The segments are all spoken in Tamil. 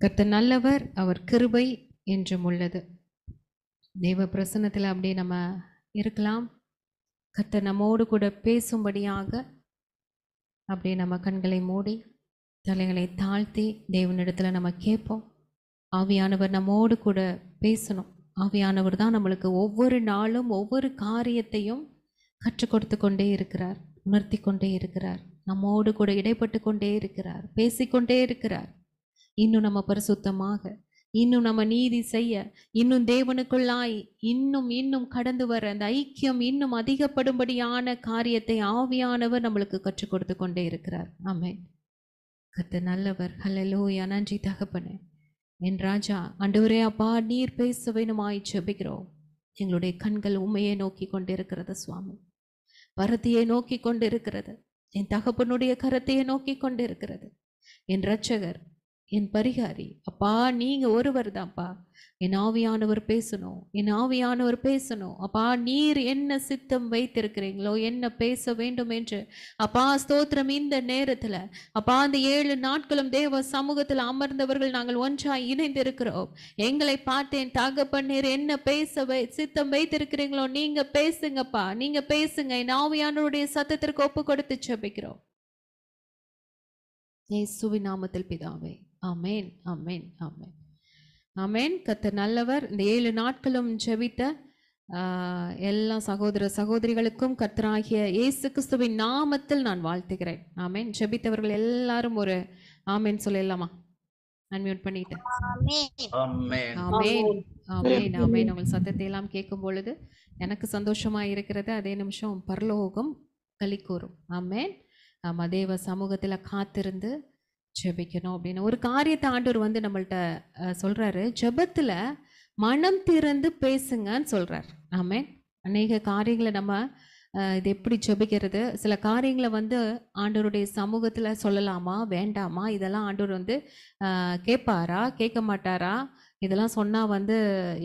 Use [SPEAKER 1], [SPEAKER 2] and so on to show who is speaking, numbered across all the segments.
[SPEAKER 1] கர்த்தர் நல்லவர், அவர் கிருபை என்றும் உள்ளது. தேவ பிரசன்னத்தில் அப்படியே நம்ம இருக்கலாம். கர்த்தர் நம்மோடு கூட பேசும்படியாக அப்படியே நம்ம கண்களை மூடி தலைகளை தாழ்த்தி தேவனிடத்தில் நம்ம கேட்போம். ஆவியானவர் நம்மோடு கூட பேசணும். ஆவியானவர் தான் நம்மளுக்கு ஒவ்வொரு நாளும் ஒவ்வொரு காரியத்தையும் கற்றுக் கொடுத்து கொண்டே இருக்கிறார், உணர்த்தி கொண்டே இருக்கிறார், நம்மோடு கூட இடைப்பட்டு கொண்டே இருக்கிறார், பேசிக்கொண்டே இருக்கிறார். இன்னும் நம்ம பரிசுத்தமாக, இன்னும் நம்ம நீதி செய்ய, இன்னும் தேவனுக்குள்ளாய் இன்னும் கடந்து வர அந்த ஐக்கியம் இன்னும் அதிகப்படும்படியான காரியத்தை ஆவியானவர் நம்மளுக்கு கற்றுக் கொடுத்து கொண்டே இருக்கிறார். ஆமென். கர்த்தர் நல்லவர். ஹல்லேலூயா. நன்றி தகப்பனே. என் ராஜா, ஆண்டவரே அப்பா, நீர் பேச வேணுமாய் ஜெபிக்கிறோம். எங்களுடைய கண்கள் உண்மையை நோக்கி கொண்டிருக்கிறது சுவாமி, பரத்தியை நோக்கி கொண்டிருக்கிறது, என் தகப்பனுடைய கரத்தையை நோக்கி கொண்டிருக்கிறது. என் இரட்சகர், என் பரிகாரி அப்பா, நீங்க ஒருவர் தான்ப்பா. என் ஆவியானவர் பேசணும், என் ஆவியானவர் பேசணும் அப்பா. நீர் என்ன சித்தம் வைத்திருக்கிறீங்களோ, என்ன பேச வேண்டும் என்று அப்பா ஸ்தோத்திரம். இந்த நேரத்துல அப்பா, அந்த 7 நாட்களும் தேவ சமூகத்தில் அமர்ந்தவர்கள் நாங்கள் ஒன்றாய் இணைந்திருக்கிறோம். எங்களை பார்த்தேன் தகப்பன்னீர் என்ன பேச சித்தம் வைத்திருக்கிறீங்களோ நீங்க பேசுங்கப்பா, நீங்க பேசுங்க. என் ஆவியானவருடைய சத்தத்திற்கு ஒப்பு கொடுத்து ஜெபிக்கிறோம் இயேசுவின் நாமத்தில் பிதாவே. ஆமென், ஆமென், ஆமென், ஆமென். கர்த்தர் நல்லவர். இந்த 7 நாட்களும் ஜெபித்த எல்லா சகோதர சகோதரிகளுக்கும் கர்த்தராகிய இயேசு கிறிஸ்துவின் நாமத்தில் நான் வாழ்த்துகிறேன். ஆமென். ஜெபித்தவர்கள் எல்லாரும் ஒரு ஆமென் சொல்லலாமா? அன்மியூட் பண்ணிட்டேன். ஆமென், ஆமென், ஆமென். உங்கள் சத்தத்தை எல்லாம் கேட்கும் பொழுது எனக்கு சந்தோஷமா இருக்கிறது. அதே நிமிஷம் பரலோகம் களி கூறும். ஆமென். ஆமா, தேவ சமூகத்தில் காத்திருந்து ஜெபிக்கணும் அப்படின்னு ஒரு காரியத்தை ஆண்டவர் நம்மள்ட்ட சொல்றாரு. ஜெபத்துல மனம் திறந்து பேசுங்கன்னு சொல்றார். ஆமென். அநேக காரியங்களை நம்ம இது எப்படி ஜெபிக்கிறது, சில காரியங்களை ஆண்டவருடைய சமூகத்துல சொல்லலாமா வேண்டாமா, இதெல்லாம் ஆண்டவர் கேட்பாரா கேட்க மாட்டாரா, இதெல்லாம் சொன்னா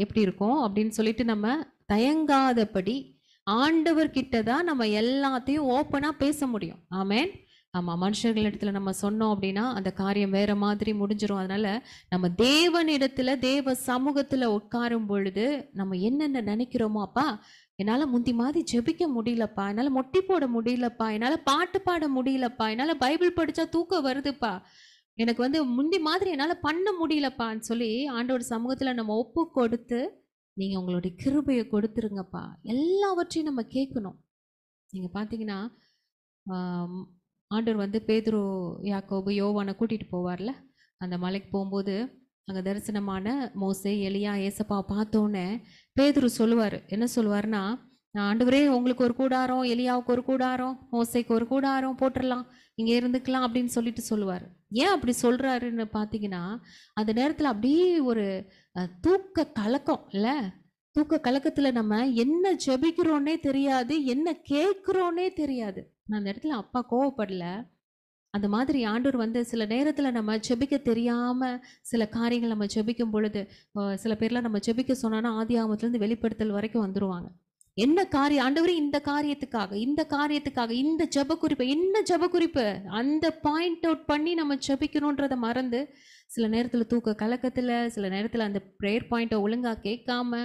[SPEAKER 1] எப்படி இருக்கும் அப்படின்னு சொல்லிட்டு நம்ம தயங்காதபடி ஆண்டவர் கிட்ட தான் நம்ம எல்லாத்தையும் ஓப்பனா பேச முடியும். ஆமென். ஆமா, மனுஷர்கள் இடத்துல நம்ம சொன்னோம் அப்படின்னா அந்த காரியம் வேற மாதிரி முடிஞ்சிடும். அதனால நம்ம தேவனிடத்துல தேவ சமூகத்துல உட்காரும் பொழுது நம்ம என்னென்ன நினைக்கிறோமோ, அப்பா என்னால முந்தி மாதிரி ஜெபிக்க முடியலப்பா, என்னால மொட்டி போட முடியலப்பா, என்னால பாட்டு பாட முடியலப்பா, என்னால பைபிள் படிச்சா தூக்கம் வருதுப்பா, எனக்கு முந்தி மாதிரி என்னால பண்ண முடியலப்பான்னு சொல்லி ஆண்டவர் சமூகத்துல நம்ம ஒப்பு கொடுத்து, நீங்க உங்களுடைய கிருபையை கொடுத்துருங்கப்பா, எல்லாவற்றையும் நம்ம கேட்கணும். நீங்க பாத்தீங்கன்னா ஆண்டவர் பேதுரு, யாக்கோபு, யோவானை கூட்டிட்டு போவார்ல, அந்த மலைக்கு போகும்போது அங்கே தரிசனமான மோசே, எலியா, ஏசப்பா பார்த்தோன்னே பேதுரு சொல்லுவார். என்ன சொல்லுவார்னா, ஆண்டவரே உங்களுக்கு ஒரு கூடாரம், எலியாவுக்கு ஒரு கூடாரம், மோசைக்கு ஒரு கூடாரம் போட்டுடலாம், இங்கே இருந்துக்கலாம் அப்படின்னு சொல்லிட்டு சொல்லுவார். ஏன் அப்படி சொல்கிறாருன்னு பார்த்தீங்கன்னா, அந்த நேரத்தில் அப்படியே ஒரு தூக்க கலக்கம் இல்லை, தூக்க கலக்கத்தில் நம்ம என்ன ஜெபிக்கிறோன்னே தெரியாது, என்ன கேட்குறோன்னே தெரியாது. நான் அந்த இடத்துல அப்பா கோவப்படல. அந்த மாதிரி ஆண்டவர் சில நேரத்தில் நம்ம ஜெபிக்க தெரியாம சில காரியங்கள் நம்ம ஜெபிக்கும் பொழுது, சில பேர்லாம் நம்ம ஜெபிக்க சொன்னோன்னா ஆதியாகமத்திலேருந்து வெளிப்படுத்தல் வரைக்கும் வந்துருவாங்க. என்ன காரியம் ஆண்டவரே, இந்த காரியத்துக்காக, இந்த காரியத்துக்காக, இந்த ஜெப குறிப்பு, என்ன ஜெப குறிப்பு, அந்த பாயிண்ட் அவுட் பண்ணி நம்ம ஜெபிக்கணுன்றதை மறந்து சில நேரத்தில் தூக்க கலக்கத்தில், சில நேரத்தில் அந்த ப்ரேயர் பாயிண்ட்டை ஒழுங்காக கேட்காம,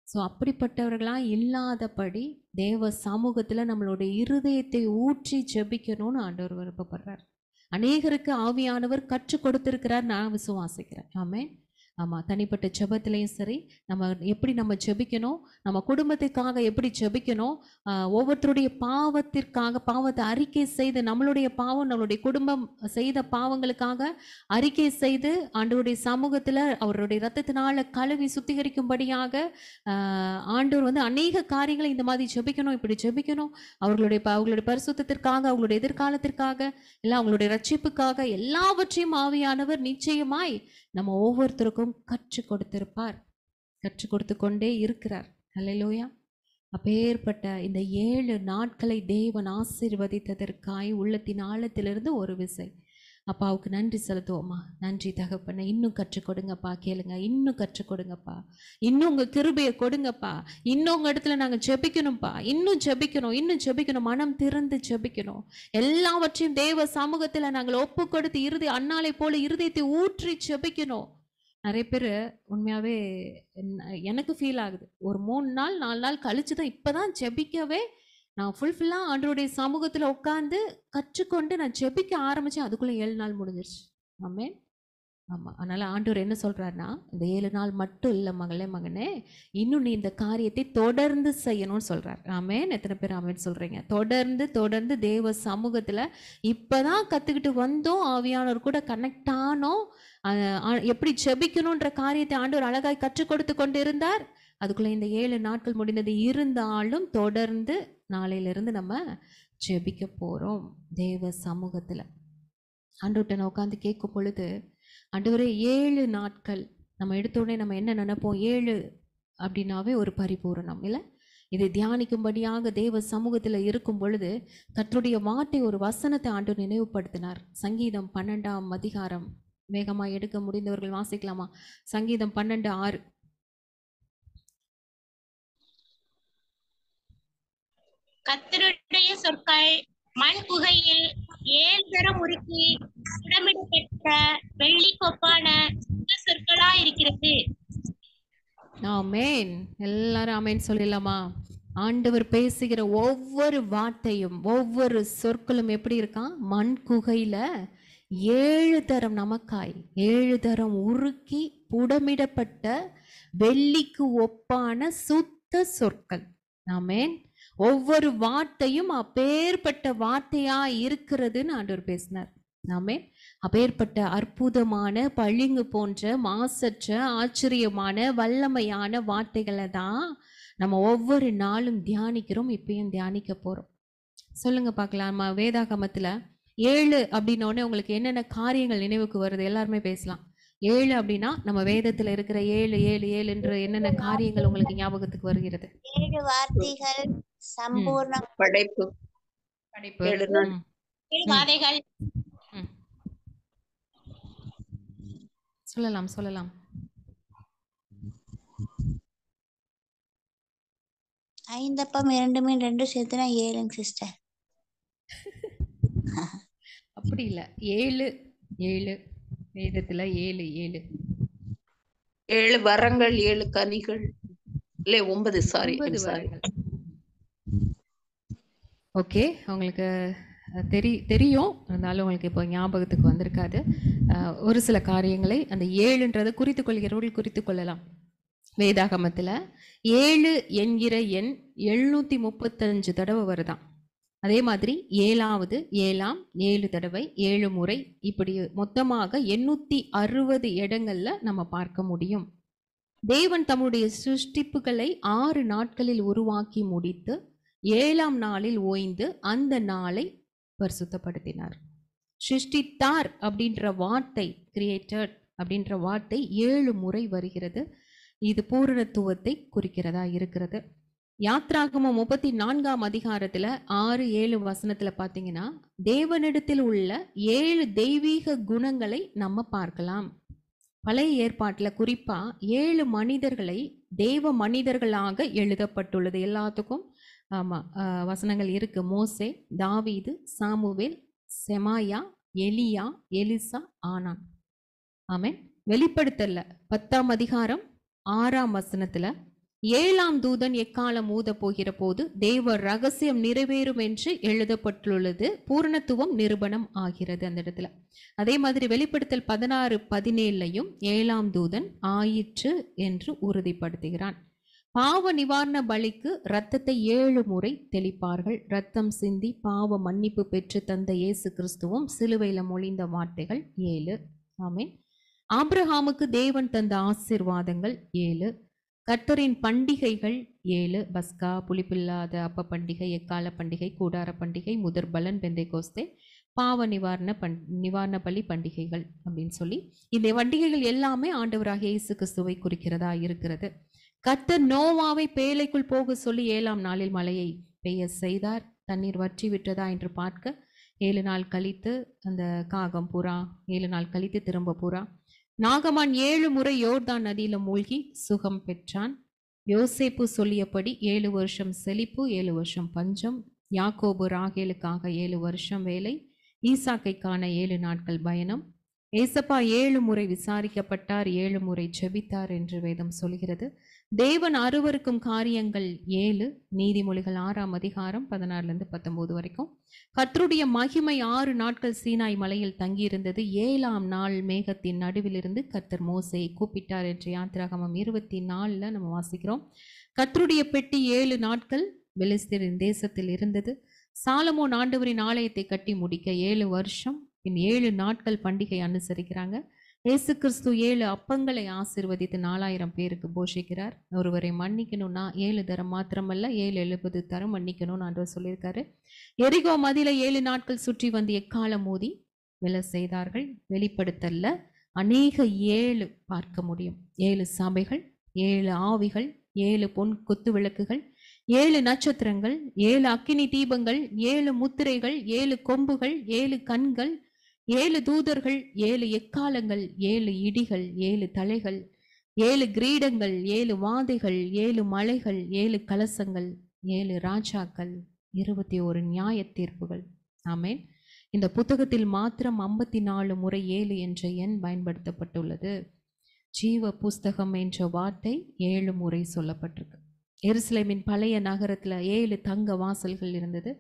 [SPEAKER 1] ஸோ அப்படிப்பட்டவர்களாக இல்லாதபடி தேவ சமூகத்தில் நம்மளுடைய இருதயத்தை ஊற்றி ஜெபிக்கணும்னு ஆண்டவர் விருப்பப்படுறார். அநேகருக்கு ஆவியானவர் கற்றுக் கொடுத்திருக்கிறார், நான் விசுவாசிக்கிறேன். ஆமென். ஆமாம், தனிப்பட்ட ஜெபத்திலையும் சரி, நம்ம எப்படி நம்ம ஜெபிக்கணும், நம்ம குடும்பத்துக்காக எப்படி ஜெபிக்கணும், ஒவ்வொருத்தருடைய பாவத்திற்காக பாவத்தை அறிக்கை செய்து, நம்மளுடைய பாவம் நம்மளுடைய குடும்பம் செய்த பாவங்களுக்காக அறிக்கை செய்து ஆண்டவருடைய சமூகத்தில் அவருடைய இரத்தத்தினால கழுவி சுத்திகரிக்கும்படியாக ஆண்டவர் அநேக காரியங்களை இந்த மாதிரி ஜெபிக்கணும், இப்படி ஜெபிக்கணும், அவர்களுடைய பரிசுத்தத்திற்காக, அவங்களுடைய எதிர்காலத்திற்காக, இல்லை அவங்களுடைய ரட்சிப்புக்காக, எல்லாவற்றையும் ஆவியானவர் நிச்சயமாய் நம்ம ஒவ்வொருத்தருக்கும் கற்றுக் கொடுத்திருப்பார், கற்றுக் கொடுத்து கொண்டே இருக்கிறார். அல்லேலூயா. அப்பேற்பட்ட இந்த 7 நாட்களை தேவன் ஆசீர்வதித்ததற்காய் உள்ளத்தின் ஆழத்திலிருந்து ஒரு விசை அப்பாவுக்கு நன்றி செலுத்துவோம்மா. நன்றி தகப்பனே, இன்னும் கற்றுக் கொடுங்கப்பா. கேளுங்க, இன்னும் கற்றுக் கொடுங்கப்பா. இன்னும் உங்க கிருபையை கொடுங்கப்பா. இன்னும் உங்க இடத்துல நாங்க ஜெபிக்கணும்ப்பா. இன்னும் ஜெபிக்கணும், இன்னும் ஜெபிக்கணும். மனம் திறந்து ஜெபிக்கணும். எல்லாவற்றையும் தேவ சமூகத்துல நாங்கள் ஒப்பு கொடுத்து அன்னாலை போல இருதயத்தை ஊற்றி ஜெபிக்கணும். நிறைய பேர் உண்மையாவே எனக்கு ஃபீல் ஆகுது. ஒரு 3 நாள் 4 நாள் கழிச்சுதான் இப்பதான் ஜெபிக்கவே நான் ஃபுல்ஃபில்லாக ஆண்டவருடைய சமூகத்தில் உட்காந்து கற்றுக்கொண்டு நான் ஜெபிக்க ஆரம்பித்தேன். அதுக்குள்ளே 7 நாள் முடிஞ்சிருச்சு. ஆமென். ஆமாம். அதனால் ஆண்டவர் என்ன சொல்கிறாருன்னா, இந்த 7 நாள் மட்டும் இல்லை மகனே, இன்னும் நீ இந்த காரியத்தை தொடர்ந்து செய்யணும்னு சொல்கிறார். ஆமென். எத்தனை பேர் ஆமென் சொல்கிறீங்க? தொடர்ந்து தேவ சமூகத்தில் இப்போ தான் கற்றுக்கிட்டு வந்தோம், ஆவியானவர் கூட கனெக்ட் ஆனோம், எப்படி ஜெபிக்கணுன்ற காரியத்தை ஆண்டவர் அழகாய் கற்றுக் கொடுத்து கொண்டு இருந்தார். அதுக்குள்ளே இந்த 7 நாட்கள் முடிந்தது. இருந்தாலும் தொடர்ந்து நாளையிலிருந்து நம்ம ஜெபிக்க போகிறோம் தேவ சமூகத்தில். ஆண்டவர்கிட்ட நான் உட்காந்து கேட்கும் பொழுது, ஆண்டவரே 7 நாட்கள் நம்ம எடுத்தோடனே நம்ம என்ன நினைப்போம்? 7 அப்படின்னாவே ஒரு பரிபூரணம் இல்லை? இதை தியானிக்கும்படியாக தேவ சமூகத்தில் இருக்கும் பொழுது கர்த்தருடைய வார்த்தை ஒரு வசனத்தை ஆண்டவர் நினைவுபடுத்தினார். சங்கீதம் 12ஆம் அதிகாரம். வேகமாக எடுக்க முடிந்தவர்கள் வாசிக்கலாமா? சங்கீதம் 12:6.
[SPEAKER 2] கர்த்தருடைய சொற்கள் மண் குகையில் 7 தரம் உருக்கி புடமிடப்பட்ட வெள்ளி கொப்பான சொற்களா இருக்கிறது.
[SPEAKER 1] ஆமென். எல்லாரும் ஆமென் சொல்லலாமா? ஆண்டவர் பேசுகிற ஒவ்வொரு வார்த்தையும் ஒவ்வொரு சொற்களும் எப்படி இருக்கான்? மண் குகையில 7 தரம் நமக்காய் 7 தரம் உருக்கி புடமிடப்பட்ட வெள்ளிக்கு ஒப்பான சுத்த சொற்கள். ஆமென். ஒவ்வொரு வார்த்தையும் அப்பேற்பட்ட வார்த்தையா இருக்கிறதுன்னு ஆண்டவர் பேசினார். ஆமென். அப்பேற்பட்ட அற்புதமான பளிங்கு போன்ற மாசற்ற ஆச்சரியமான வல்லமையான வார்த்தைகளை தான் நம்ம ஒவ்வொரு நாளும் தியானிக்கிறோம். இப்பயும் தியானிக்க போறோம். சொல்லுங்க பார்க்கலாம். வேதாகமத்துல 7 அப்படின்னோடனே உங்களுக்கு என்னென்ன காரியங்கள் நினைவுக்கு வருது? எல்லாருமே பேசலாம். 7 அப்படின்னா நம்ம வேதத்துல இருக்கிற 7 7 7 என்ற என்னென்ன காரியங்கள் உங்களுக்கு ஞாபகத்துக்கு வருகிறது?
[SPEAKER 2] 7 வார்த்தைகள், சம்பூர்ண
[SPEAKER 3] படைப்பு,
[SPEAKER 2] 7 வாதைகள்.
[SPEAKER 1] சொல்லலாம்.
[SPEAKER 2] 5 அப்பம் 2 மீன் 2 சேர்த்துனா 7 சிஸ்டர்.
[SPEAKER 1] அப்படி இல்ல. 7 7 வேதத்துல 7 7
[SPEAKER 3] 7 வரங்கள் 7 கனிகள் இல்ல 9 சாரி
[SPEAKER 1] 9 வரங்கள். ஓகே, உங்களுக்கு தெரியும், இருந்தாலும் உங்களுக்கு இப்போ ஞாபகத்துக்கு வந்திருக்காது. ஒரு சில காரியங்களை அந்த 7ன்றதை குறித்து கொள்கிறவர்கள் குறித்து கொள்ளலாம். வேதாகமத்தில் 7 என்கிற எண் 735 தடவை வருதான். அதே மாதிரி 7வது 7 தடவை 7 முறை, இப்படி மொத்தமாக 860 இடங்கள்ல நம்ம பார்க்க முடியும். தேவன் தம்முடைய சிருஷ்டிப்புகளை 6 நாட்களில் உருவாக்கி முடித்து 7ஆம் நாளில் ஓய்ந்து அந்த நாளை பரிசுத்தப்படுத்தினார். சிருஷ்டித்தார் அப்படின்ற வார்த்தை, கிரியேட்டட் அப்படின்ற வார்த்தை 7 முறை வருகிறது. இது பூரணத்துவத்தை குறிக்கிறதா இருக்கிறது. யாத்ராகமம் 34ஆம் அதிகாரத்துல 6 7 வசனத்துல பாத்தீங்கன்னா தேவனிடத்தில் உள்ள 7 தெய்வீக குணங்களை நம்ம பார்க்கலாம். பழைய ஏற்பாட்டுல குறிப்பா 7 மனிதர்களை தேவ மனிதர்களாக எழுதப்பட்டுள்ளது. எல்லாத்துக்கும் வசனங்கள் இருக்கு. மோசே, தாவீது, சாமுவேல், செமாயா, எலியா, எலிசா, ஆனான். ஆமென். வெளிப்படுத்தல 10ஆம் அதிகாரம் 6ஆம் வசனத்துல 7ஆம் தூதன் எக்காலம் ஊத போகிற போது தேவ ரகசியம் நிறைவேறும் என்று எழுதப்பட்டுள்ளது. பூரணத்துவம் நிரூபணம் ஆகிறது அந்த இடத்துல. அதே மாதிரி வெளிப்படுத்தல் 16:17 7ஆம் தூதன் ஆயிற்று என்று உறுதிப்படுத்துகிறான். பாவ நிவாரண பலிக்கு இரத்தத்தை 7 முறை தெளிப்பார்கள். ரத்தம் சிந்தி பாவ மன்னிப்பு பெற்று தந்த இயேசு கிறிஸ்துவும் சிலுவையில மொழிந்த வார்த்தைகள் 7. ஆமென். ஆபிரகாமுக்கு தேவன் தந்த ஆசீர்வாதங்கள் 7. கர்த்தரின் பண்டிகைகள் 7. பஸ்கா, புளிப்பில்லாத அப்ப பண்டிகை, எக்கால பண்டிகை, கூடார பண்டிகை, முதற் பலன், பெந்தைக்கோஸ்தே, பாவ நிவாரண பலி பண்டிகைகள் அப்படின்னு சொல்லி இந்த பண்டிகைகள் எல்லாமே ஆண்டவராகிய இயேசு கிறிஸ்துவை குறிக்கிறதா இருக்கிறது. கர்த்தர் நோவாவை பேழைக்குள் போக சொல்லி 7ஆம் நாளில் மழையை பெய்ய செய்தார். தண்ணீர் வற்றி விட்டதா என்று பார்க்க 7 நாள் கழித்து அந்த காகம் புறா, 7 நாள் கழித்து திரும்ப புறா. நாகமான் 7 முறை யோர்தான் நதியில மூழ்கி சுகம் பெற்றான். யோசேப்பு சொல்லியபடி 7 வருஷம் செழிப்பு, 7 வருஷம் பஞ்சம். யாக்கோபு ராகேலுக்காக 7 வருஷம் வேலை, ஈசாக்கை காண 7 நாட்கள் பயணம். ஏசப்பா 7 முறை விசாரிக்கப்பட்டார், 7 முறை ஜெபித்தார் என்று வேதம் சொல்கிறது. தேவன் அருவருக்கும் காரியங்கள் 7. நீதிமொழிகள் 6ஆம் அதிகாரம் 16 19 வரைக்கும். கர்த்தருடைய மகிமை 6 நாட்கள் சீனாய் மலையில் தங்கியிருந்தது. 7ஆம் நாள் மேகத்தின் நடுவிலிருந்து கர்த்தர் மோசேயை கூப்பிட்டார் என்று யாத்திராகமம் 24 நம்ம வாசிக்கிறோம். கர்த்தருடைய பெட்டி 7 நாட்கள் பெலிஸ்தரின் தேசத்தில் இருந்தது. சாலமோன் ஆண்டவரின் ஆலயத்தை கட்டி முடிக்க 7 வருஷம், 7 நாட்கள் பண்டிகை அனுசரிக்கிறாங்க. இயேசு கிறிஸ்து 7 அப்பங்களை ஆசீர்வதித்து 4000 பேருக்கு போஷிக்கிறார். ஒருவரை மன்னிக்கணும்னா 7 தரம் மாத்திரமல்ல, 7 தரம் மன்னிக்கணும்னு ஆண்டவர் சொல்லியிருக்காரு. எரிகோ மதில 7 நாட்கள் சுற்றி வந்து எக்காலம் மோதி வெல செய்தார்கள். வெளிப்படுத்தல்ல அநேக 7 பார்க்க முடியும். 7 சபைகள், 7 ஆவிகள், 7 பொன் குத்து விளக்குகள், 7 நட்சத்திரங்கள், 7 அக்கினி தீபங்கள், 7 முத்திரைகள், 7 கொம்புகள், 7 கண்கள், 7 தூதர்கள், 7 எக்காலங்கள், 7 இடிகள், 7 தலைகள், 7 கிரீடங்கள், 7 வாதைகள், 7 மலைகள், 7 கலசங்கள், 7 ராஜாக்கள், 21 நியாய தீர்ப்புகள். ஆமென். இந்த புத்தகத்தில் மாத்திரம் 54 முறை 7 என்ற எண் பயன்படுத்தப்பட்டுள்ளது. ஜீவ புஸ்தகம் என்ற வார்த்தை 7 முறை சொல்லப்பட்டிருக்கு. எருசலேமின் பழைய நகரத்துல 7 தங்க வாசல்கள் இருந்தது.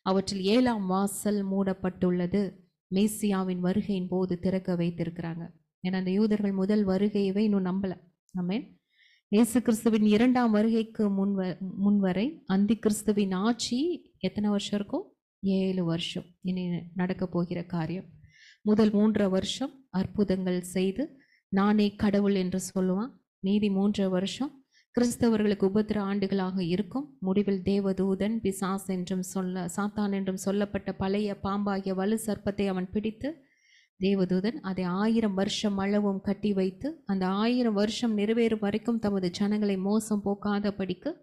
[SPEAKER 1] அவற்றில் 7ஆம் வாசல் மூடப்பட்டுள்ளது. மேசியாவின் வருகையின் போது திறக்க வைத்திருக்கிறாங்க. ஏன்னா அந்த யூதர்கள் முதல் வருகையவே இன்னும் நம்பல. ஆமென். இயேசு கிறிஸ்துவின் 2ஆம் வருகைக்கு முன்வரை அந்தி கிறிஸ்துவின் ஆட்சி எத்தனை வருஷம் இருக்கும்? 7 வருஷம். இனி நடக்க போகிற காரியம். முதல் 3 வருஷம் அற்புதங்கள் செய்து நானே கடவுள் என்று சொல்லுவான். மீதி 3 வருஷம் கிறிஸ்தவர்களுக்கு உபத்திர ஆண்டுகளாக இருக்கும். முடிவில் தேவதூதன் பிசாஸ் என்றும் சாத்தான் என்றும் சொல்லப்பட்ட பழைய பாம்பாகிய வலு சர்ப்பத்தை அவன் பிடித்து, தேவதூதன் அதை 1000 வருஷம் அளவும் கட்டி வைத்து அந்த 1000 வருஷம் நிறைவேறும் வரைக்கும் தமது ஜனங்களை மோசம் போக்காதபடிக்கு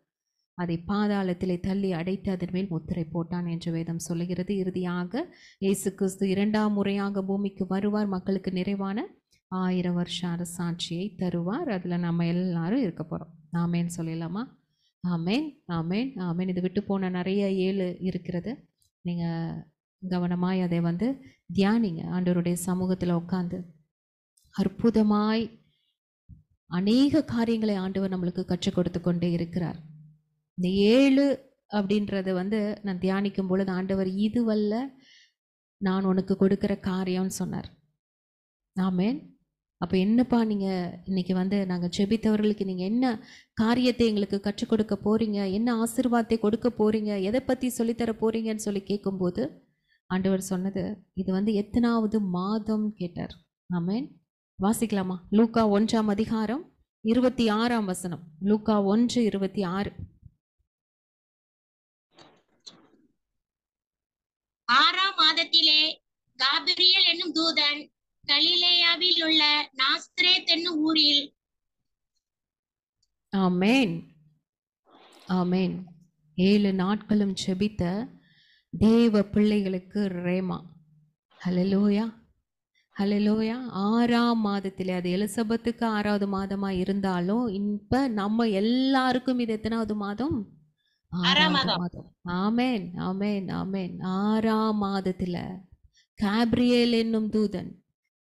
[SPEAKER 1] அதை பாதாளத்திலே தள்ளி அடைத்து அதன் மேல் முத்திரை போட்டான் என்று வேதம் சொல்லுகிறது. இறுதியாக இயேசு கிறிஸ்து 2ஆம் முறையாக பூமிக்கு வருவார். மக்களுக்கு நிறைவான 1000 வருஷ அரசாட்சியை தருவார். அதுல நம்ம எல்லாரும் இருக்க போறோம். ஆமேன் சொல்லலாமா? ஆமேன், ஆமேன், ஆமேன். இது விட்டு போன நிறைய 7 இருக்கிறது. நீங்க கவனமாய் அதை தியானிங்க. ஆண்டவருடைய சமூகத்துல உட்கார்ந்து அற்புதமாய் அநேக காரியங்களை ஆண்டவர் நம்மளுக்கு கற்றுக் கொடுத்து கொண்டே இருக்கிறார். இந்த 7 அப்படின்றத நான் தியானிக்கும் பொழுது ஆண்டவர் இதுவல்ல நான் உனக்கு கொடுக்கிற காரியம்னு சொன்னார். ஆமேன். அப்போ என்னப்பா நீங்கள் இன்னைக்கு நாங்கள் ஜெபித்தவர்களுக்கு நீங்கள் என்ன காரியத்தை எங்களுக்கு கற்றுக் கொடுக்க போறீங்க, என்ன ஆசீர்வாதத்தை கொடுக்க போறீங்க, எதை பற்றி சொல்லித்தர போறீங்கன்னு சொல்லி கேட்கும்போது ஆண்டவர் சொன்னது இது எத்தனாவது மாதம் கேட்டார். ஆமென். வாசிக்கலாமா? லூக்கா 1ஆம் அதிகாரம் 26ஆம் வசனம். லூக்கா 1:26.
[SPEAKER 4] 6ஆம் மாதத்திலே காபிரியேல் என்னும் தூதன் கலிலேயாவில் உள்ள நாசரேத் என்னும் ஊரில்.
[SPEAKER 1] ஆமென், ஆமென். 7 நாட்களும் ஜெபித்த தேவ பிள்ளைகளுக்கு ரேமா. ஹல்லேலூயா, ஹல்லேலூயா. 6ஆம் மாதத்திலே, அது எலிசபெத்துக்கு 6வது மாதமா இருந்தாலும் இப்ப நம்ம எல்லாருக்கும் இது எத்தனாவது மாதம்? 6வது மாதம். ஆமென், ஆமென், ஆமென். 6ஆம் மாதத்துல காபிரியேல் என்னும் தூதன்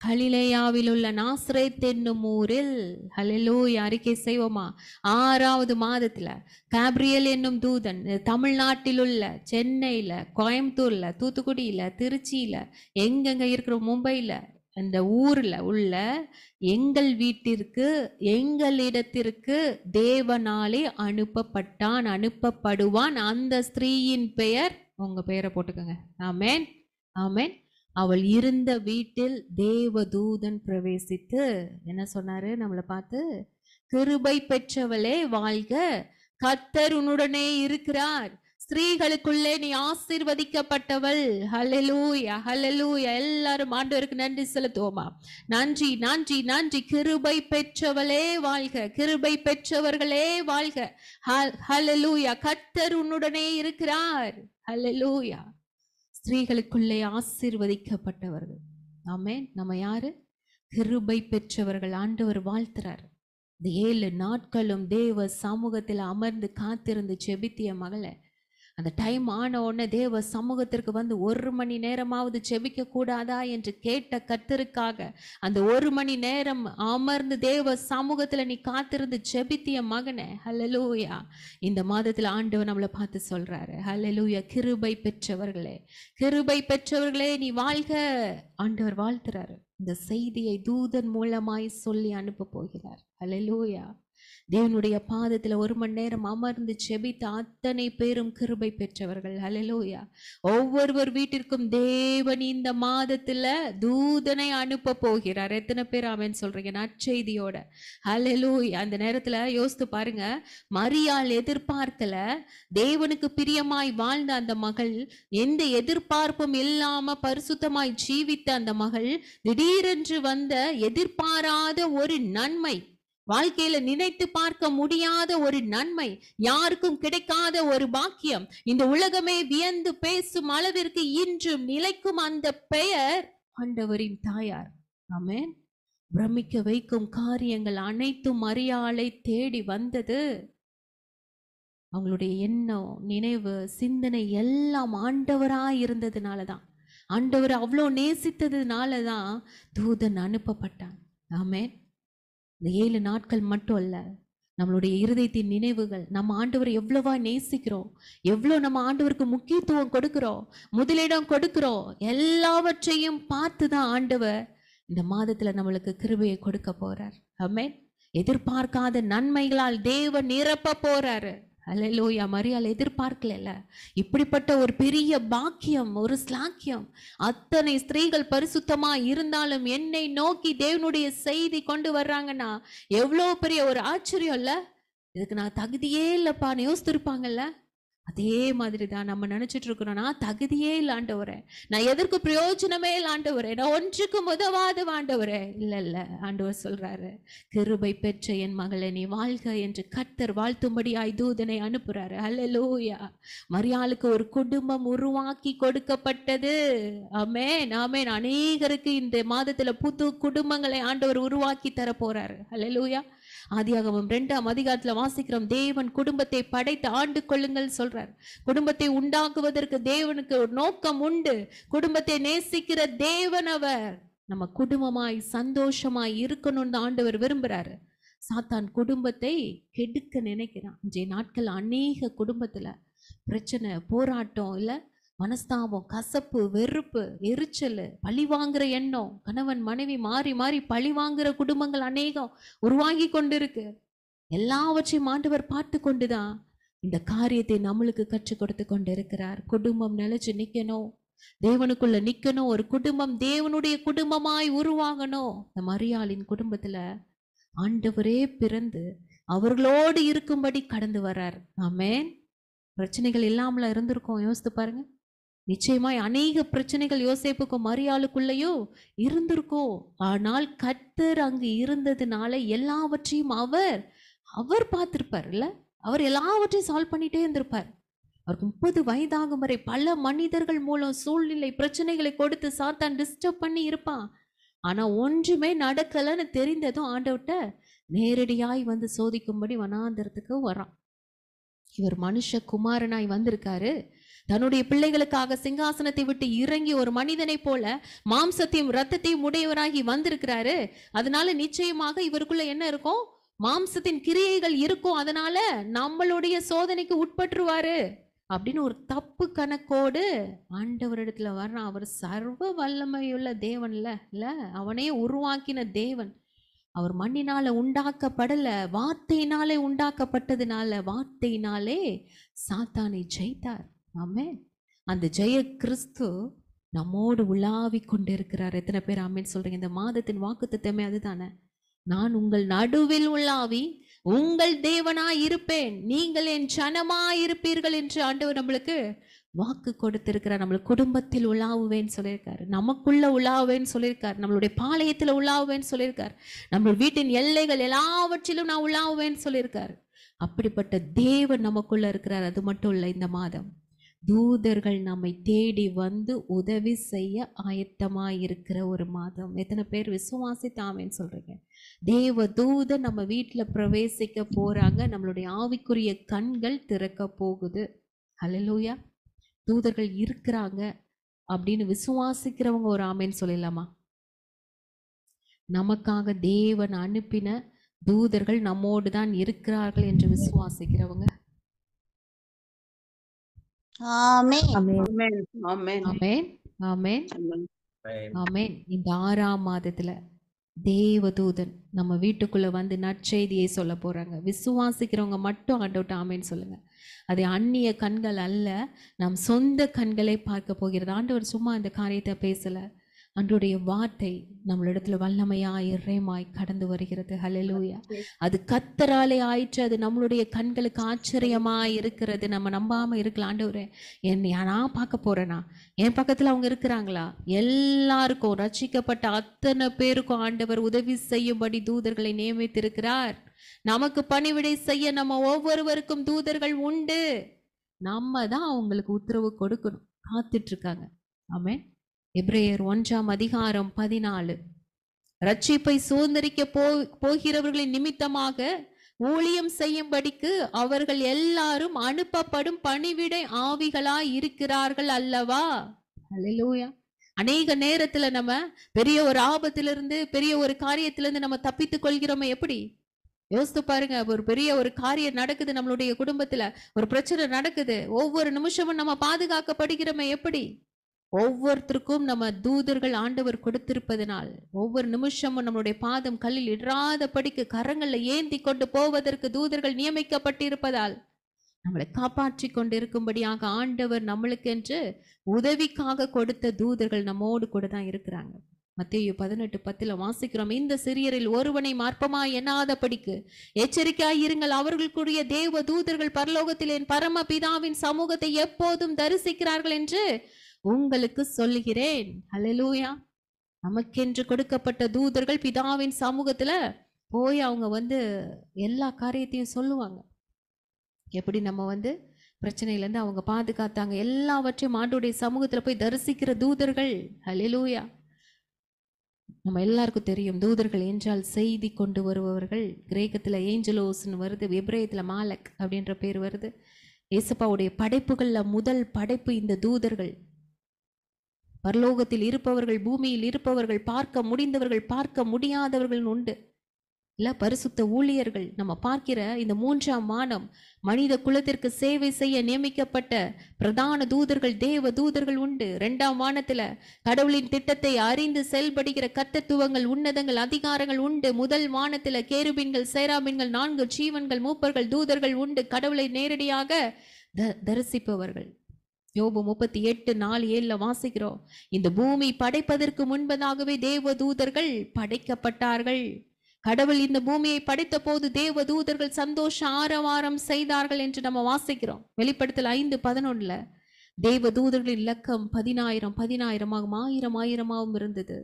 [SPEAKER 1] கலிலேயாவில் உள்ள நாசரேத் என்னும் ஊரில். ஹல்லேலூயா. அறிக்கை செய்வோமா? 6வது மாதத்துல காபிரியேல் என்னும் தூதன் தமிழ்நாட்டில் உள்ள சென்னையில, கோயம்புத்தூர்ல, தூத்துக்குடியில, திருச்சியில, எங்கெங்க இருக்கிற, மும்பையில, அந்த ஊர்ல உள்ள எங்கள் வீட்டிற்கு, எங்களிடத்திற்கு தேவனாலே அனுப்பப்பட்டான், அனுப்பப்படுவான். அந்த ஸ்திரீயின் பெயர், உங்க பெயரை போட்டுக்கோங்க. ஆமென், ஆமென். அவள் இருந்த வீட்டில் தேவதூதன் பிரவேசித்து என்ன சொன்னாரு நம்மளை பார்த்து? கிருபை பெற்றவளே வாழ்க, கர்த்தர் உன்னுடனே இருக்கிறார், ஸ்திரீகளுக்குள்ளே நீ ஆசீர்வதிக்கப்பட்டவள். ஹல்லேலூயா, ஹல்லேலூயா. எல்லாரும் ஆண்டவருக்கு நன்றி செலுத்துவோமா? நன்றி, நன்றி, நன்றி. கிருபை பெற்றவளே வாழ்க, கிருபை பெற்றவர்களே வாழ்க. ஹல்லேலூயா. கர்த்தர் உன்னுடனே இருக்கிறார். ஹல்லேலூயா. ஸ்திரீகளுக்குள்ளே ஆசீர்வதிக்கப்பட்டவர்கள். ஆமென். நம்ம யாரு? கிருபை பெற்றவர்கள். ஆண்டவர் வாழ்த்துறார். இந்த 7 நாட்களும் தேவ சமூகத்தில் அமர்ந்து காத்திருந்து செபித்திய மகளே, அந்த டைம் ஆன உடனே தேவ சமூகத்திற்கு வந்து 1 மணி நேரமாவது செபிக்க கூடாதா என்று கேட்ட கர்த்தருக்காக அந்த 1 மணி நேரம் அமர்ந்து தேவ சமூகத்துல நீ காத்திருந்து செபித்திய மகனே, ஹல்லேலூயா. இந்த மாதத்துல ஆண்டவர் நம்மளை பார்த்து சொல்றாரு, ஹல்லேலூயா. கிருபை பெற்றவர்களே, கிருபை பெற்றவர்களே நீ வாழ்க. ஆண்டவர் வாழ்த்துறாரு. இந்த செய்தியை தூதன் மூலமாய் சொல்லி அனுப்ப போகிறார். ஹல்லேலூயா. தேவனுடைய பாதத்துல 1 மணி நேரம் அமர்ந்து செபித்த அத்தனை பேரும் கிருபை பெற்றவர்கள். ஹல்லேலூயா. ஒவ்வொருவர் வீட்டிற்கும் தேவன் இந்த மாதத்துல தூதனை அனுப்ப போகிறார். எத்தனை பேர் ஆமென் சொல்றீங்க? நற்செய்தியோட. ஹல்லேலூயா. அந்த நேரத்துல யோசித்து பாருங்க, மரியாள் எதிர்பார்க்கல. தேவனுக்கு பிரியமாய் வாழ்ந்த அந்த மகள், எந்த எதிர்பார்ப்பும் இல்லாம பரிசுத்தமாய் ஜீவித்த அந்த மகள், திடீரென்று வந்த எதிர்பாராத ஒரு நன்மை, வாழ்க்கையில நினைத்து பார்க்க முடியாத ஒரு நன்மை, யாருக்கும் கிடைக்காத ஒரு பாக்கியம், இந்த உலகமே வியந்து பேசும் அளவிற்கு இன்றும் நிலைக்கும் அந்த பெயர் ஆண்டவரின் தாயார். ஆமென். பிரமிக்க வைக்கும் காரியங்கள் அனைத்தும் மரியாளை தேடி வந்தது. அவங்களுடைய எண்ணம், நினைவு, சிந்தனை எல்லாம் ஆண்டவராய் இருந்ததுனாலதான், ஆண்டவர் அவ்வளோ நேசித்ததுனாலதான் தூதன் அனுப்பப்பட்டான். ஆமென். இந்த 7 நாட்கள் மட்டும் அல்ல, நம்மளுடைய இருதயத்தின் நினைவுகள், நம்ம ஆண்டவரை எவ்வளவா நேசிக்கிறோம், எவ்வளோ நம்ம ஆண்டவருக்கு முக்கியத்துவம் கொடுக்கிறோம், முதலிடம் கொடுக்கிறோம், எல்லாவற்றையும் பார்த்து தான் ஆண்டவர் இந்த மாதத்துல நம்மளுக்கு கிருபையை கொடுக்க போறார். ஆமென். எதிர்பார்க்காத நன்மைகளால் தேவன் நிரப்ப போறாரு. அல்லேலூயா. மரியாள் எதிர்பார்க்கல. இப்படிப்பட்ட ஒரு பெரிய பாக்கியம், ஒரு ஸ்லாக்கியம். அத்தனை ஸ்திரீகள் பரிசுத்தமா இருந்தாலும் என்னை நோக்கி தேவனுடைய செய்தி கொண்டு வர்றாங்கன்னா எவ்வளோ பெரிய ஒரு ஆச்சரியம் இல்ல? இதுக்கு நான் தகுதியே இல்லப்பான்னு யோசித்திருப்பாங்கல்ல. அதே மாதிரி தான் நம்ம நினைச்சிட்டு இருக்கிறோம், நான் தகுதியே இல்லை ஆண்டவரே, நான் எதற்கு பிரயோஜனமே இல்லை ஆண்டவரே, நான் ஒன்றுக்கும் உதவாத ஆண்டவரே. இல்ல இல்ல, ஆண்டவர் சொல்றாரு, கிருபை பெற்ற என் மகளே நீ வாழ்க என்று கர்த்தர் வாழ்த்தும்படியாய் தூதனை அனுப்புறாரு. அல்லேலூயா. மரியாளுக்கு ஒரு குடும்பம் உருவாக்கி கொடுக்கப்பட்டது. ஆமென் ஆமென். அநேகருக்கு இந்த மாதத்துல புது குடும்பங்களை ஆண்டவர் உருவாக்கி தர போறாரு. அல்லேலூயா. ஆதியாகமம் 2ஆம் அதிகாரத்துல வாசிக்கிறோம், தேவன் குடும்பத்தை படைத்து ஆண்டு கொள்ளுங்கள் சொல்றார். குடும்பத்தை உண்டாக்குவதற்கு தேவனுக்கு ஒரு நோக்கம் உண்டு. குடும்பத்தை நேசிக்கிற தேவன் அவர். நம்ம குடும்பமாய் சந்தோஷமாய் இருக்கணும்னு ஆண்டவர் விரும்புறாரு. சாத்தான் குடும்பத்தை கெடுக்க நினைக்கிறான். இன்றைய நாட்கள் அநேக குடும்பத்துல பிரச்சனை, போராட்டம், இல்ல மனஸ்தாபம், கசப்பு, வெறுப்பு, எரிச்சல், பழி வாங்குற எண்ணம், கணவன் மனைவி மாறி மாறி பழி வாங்குற குடும்பங்கள் அநேகம் உருவாகி கொண்டிருக்கு. எல்லாவற்றையும் ஆண்டவர் பார்த்து கொண்டுதான் இந்த காரியத்தை நம்மளுக்கு கற்றுக் கொடுத்து கொண்டு இருக்கிறார். குடும்பம் நிலைச்சு நிக்கணும், தேவனுக்குள்ள நிக்கணும், ஒரு குடும்பம் தேவனுடைய குடும்பமாய் உருவாகணும். இந்த மரியாளின் குடும்பத்துல ஆண்டவரே பிறந்து அவர்களோடு இருக்கும்படி கடந்து வர்றார். ஆமென். பிரச்சனைகள் இல்லாமல இருந்திருக்கோம், யோசித்து பாருங்க. நிச்சயமாய் அநேக பிரச்சனைகள் யோசேப்புக்கும் மரியாளுக்குள்ளேயும் இருந்திருக்கும். ஆனால் கர்த்தர் அங்கு இருந்ததுனால எல்லாவற்றையும் அவர் பார்த்திருப்பார்ல. அவர் எல்லாவற்றையும் சால்வ் பண்ணிட்டே இருந்திருப்பார். அவருக்கு 30 வயதாகும் வரை பல மனிதர்கள் மூலம் சூழ்நிலை பிரச்சனைகளை கொடுத்து சாத்தான் டிஸ்டர்ப் பண்ணி இருப்பான். ஆனா ஒன்றுமே நடக்கலன்னு தெரிந்ததும் ஆண்டவர்கிட்ட நேரடியாய் வந்து சோதிக்கும்படி வனாந்தரத்துக்கு வரான். இவர் மனுஷ குமாரனாய் வந்திருக்காரு. தன்னுடைய பிள்ளைகளுக்காக சிங்காசனத்தை விட்டு இறங்கி ஒரு மனிதனை போல மாம்சத்தையும் இரத்தத்தையும் உடையவராகி வந்திருக்கிறாரு. அதனால நிச்சயமாக இவருக்குள்ள என்ன இருக்கும்? மாம்சத்தின் கிரியைகள் இருக்கும். அதனால நம்மளுடைய சோதனைக்கு உட்பட்டுருவாரு அப்படின்னு ஒரு தப்பு கணக்கோடு ஆண்டவரிடத்துல வர்றான். அவர் சர்வ வல்லமையுள்ள தேவன் இல்ல, அவனே உருவாக்கின தேவன். அவர் மண்ணினால உண்டாக்கப்படல, வார்த்தையினாலே உண்டாக்கப்பட்டதுனால வார்த்தையினாலே சாத்தானை ஜெயித்தார். ஆமென். அந்த ஜெய கிறிஸ்து நம்மோடு உலாவி கொண்டிருக்கிறார். எத்தனை பேர் ஆமென் சொல்றீங்க? இந்த மாதத்தின் வாக்குத்தத்தமே அதுதானே. நான் உங்கள் நடுவில் உலாவி உங்கள் தேவனாய் இருப்பேன், நீங்கள் என் ஜனமாய் இருப்பீர்கள் என்று ஆண்டவர் நம்மளுக்கு வாக்கு கொடுத்திருக்கிறார். நம்மளுக்கு குடும்பத்தில் உலாவுவேன்னு சொல்லியிருக்காரு, நமக்குள்ள உலாவுவேன்னு சொல்லியிருக்காரு, நம்மளுடைய பாளையத்துல உலாவுவேன்னு சொல்லியிருக்காரு, நம்ம வீட்டின் எல்லைகள் எல்லாவற்றிலும் நான் உலாவுவேன்னு சொல்லியிருக்காரு. அப்படிப்பட்ட தேவன் நமக்குள்ள இருக்கிறார். அது மட்டும் இல்லை, இந்த மாதம் தூதர்கள் நம்மை தேடி வந்து உதவி செய்ய ஆயத்தமாய் இருக்கிற ஒரு மாதம். எத்தனை பேர் விசுவாசித்து ஆமென் சொல்றீங்க? தேவ தூதர் நம்ம வீட்டில் பிரவேசிக்க போறாங்க. நம்மளுடைய ஆவிக்குரிய கண்கள் திறக்க போகுது. ஹல்லேலூயா. தூதர்கள் இருக்கிறாங்க அப்படின்னு விசுவாசிக்கிறவங்க ஒரு ஆமென் சொல்லலாமா? நமக்காக தேவன் அனுப்பின தூதர்கள் நம்மோடு தான் இருக்கிறார்கள் என்று விசுவாசிக்கிறவங்க.
[SPEAKER 2] ஆமென்.
[SPEAKER 3] ஆமென். ஆமென்.
[SPEAKER 1] ஆமென், ஆமென்,
[SPEAKER 3] ஆமென்.
[SPEAKER 1] ஆமென். இந்த 6ஆம் மாதத்துல தேவதூதன் நம்ம வீட்டுக்குள்ள வந்து நற்செய்தியை சொல்ல போறாங்க. விசுவாசிக்கிறவங்க மட்டும் ஆண்டவர்ட்ட ஆமென் சொல்லுங்க. அது அந்நிய கண்கள் அல்ல, நம் சொந்த கண்களை பார்க்க போகிறது. ஆண்டவர் சும்மா இந்த காரியத்தை பேசல. அன்றைய வார்த்தை நம்மளிடத்துல வல்லமையாய் இறைமாய் கடந்து வருகிறது. ஹல்லேலூயா. அது கர்த்தராலே ஆயிற்று. அது நம்மளுடைய கண்களுக்கு ஆச்சரியமாய் இருக்கிறது. நம்ம நம்பாம இருக்கலாம். ஆண்டவரே, நான் பார்க்க போறேனா? என் பக்கத்துல அவங்க இருக்கிறாங்களா? எல்லாருக்கும், ரட்சிக்கப்பட்ட அத்தனை பேருக்கும் ஆண்டவர் உதவி செய்யும்படி தூதர்களை நியமித்திருக்கிறார். நமக்கு பணிவிடை செய்ய நம்ம ஒவ்வொருவருக்கும் தூதர்கள் உண்டு. நம்ம தான் அவங்களுக்கு உத்தரவு கொடுக்கணும். காத்துட்டு இருக்காங்க. ஆமென். எபிரேயர் 1ஆம் அதிகாரம் 14. ரட்சிப்பை சுதந்தரிக்க போகிறவர்களின் நிமித்தமாக ஊழியம் செய்யும்படிக்கு அவர்கள் எல்லாரும் அனுப்பப்படும் பணிவிடை ஆவிகளாய் இருக்கிறார்கள் அல்லவா? அல்லேலூயா. அநேக நேரத்துல நம்ம பெரிய ஒரு ஆபத்திலிருந்து, பெரிய ஒரு காரியத்திலிருந்து நம்ம தப்பித்துக் கொள்கிறோமே. எப்படி? யோசித்து பாருங்க. ஒரு பெரிய ஒரு காரியம் நடக்குது, நம்மளுடைய குடும்பத்துல ஒரு பிரச்சனை நடக்குது. ஒவ்வொரு நிமிஷமும் நம்ம பாதுகாக்கப்படுகிறோமே. எப்படி? ஒவ்வொருத்தருக்கும் நம்ம தூதர்கள் ஆண்டவர் கொடுத்திருப்பதனால் ஒவ்வொரு நிமிஷமும் நம்மளுடைய பாதம் கல்லில் இடராதபடிக்கு கரங்கள்ல ஏந்தி கொண்டு போவதற்கு தூதர்கள் நியமிக்கப்பட்டிருப்பதால் நம்மளை காப்பாற்றி கொண்டிருக்கும்படியாக ஆண்டவர் நம்மளுக்கென்று உதவிக்காக கொடுத்த தூதர்கள் நம்மோடு கூட தான் இருக்கிறாங்க. மத்தேயு 18:10 வாசிக்கிறோம். இந்த சிறியரில் ஒருவனை மார்ப்பமாய் எண்ணாதபடிக்கு எச்சரிக்கையாய் இருங்கள். அவர்களுக்குரிய தேவ தூதர்கள் பரலோகத்தில் என் பரம பிதாவின் சமூகத்தை எப்போதும் தரிசிக்கிறார்கள் என்று உங்களுக்கு சொல்லுகிறேன். ஹல்லேலூயா. நமக்கென்று கொடுக்கப்பட்ட தூதர்கள் பிதாவின் சமூகத்துல போய் அவங்க வந்து எல்லா காரியத்தையும் சொல்லுவாங்க. எப்படி நம்ம பிரச்சனையிலேருந்து அவங்க பாதுகாத்தாங்க, எல்லாவற்றையும் ஆண்டவருடைய சமூகத்துல போய் தரிசிக்கிற தூதர்கள். ஹல்லேலூயா. நம்ம எல்லாருக்கும் தெரியும், தூதர்கள் என்றால் செய்தி கொண்டு வருபவர்கள். கிரேக்கத்துல ஏஞ்சலோஸ்ன்னு வருது, எபிரேயத்துல மாலக் அப்படின்ற பேர் வருது. இயேசுப்பாவுடைய படைப்புகள்ல முதல் படைப்பு இந்த தூதர்கள். பரலோகத்தில் இருப்பவர்கள், பூமியில் இருப்பவர்கள், பார்க்க முடிந்தவர்கள், பார்க்க முடியாதவர்கள் உண்டு இல்ல, பரிசுத்த ஊழியர்கள். நம்ம பார்க்கிற இந்த 3ஆம் வானம் மனித குலத்திற்கு சேவை செய்ய நியமிக்கப்பட்ட பிரதான தூதர்கள், தேவ தூதர்கள் உண்டு. 2ஆம் வானத்துல கடவுளின் திட்டத்தை அறிந்து செயல்படுகிற கர்த்தத்துவங்கள், உன்னதங்கள், அதிகாரங்கள் உண்டு. முதல் வானத்துல கேருபீன்கள், சேராபீன்கள், 4 ஜீவன்கள், மூப்பர்கள், தூதர்கள் உண்டு. கடவுளை நேரடியாக தரிசிப்பவர்கள். யோபு 38:4-7 வாசிக்கிறோம். இந்த பூமி படைப்பதற்கு முன்பதாகவே தேவ தூதர்கள் படைக்கப்பட்டார்கள். கடவுள் இந்த பூமியை படைத்த போது தேவ தூதர்கள் சந்தோஷ ஆரவாரம் செய்தார்கள் என்று நம்ம வாசிக்கிறோம். வெளிப்படுத்தல் 5:11 தேவ தூதர்களின் இலக்கம் 10,000 10,000 இருந்தது.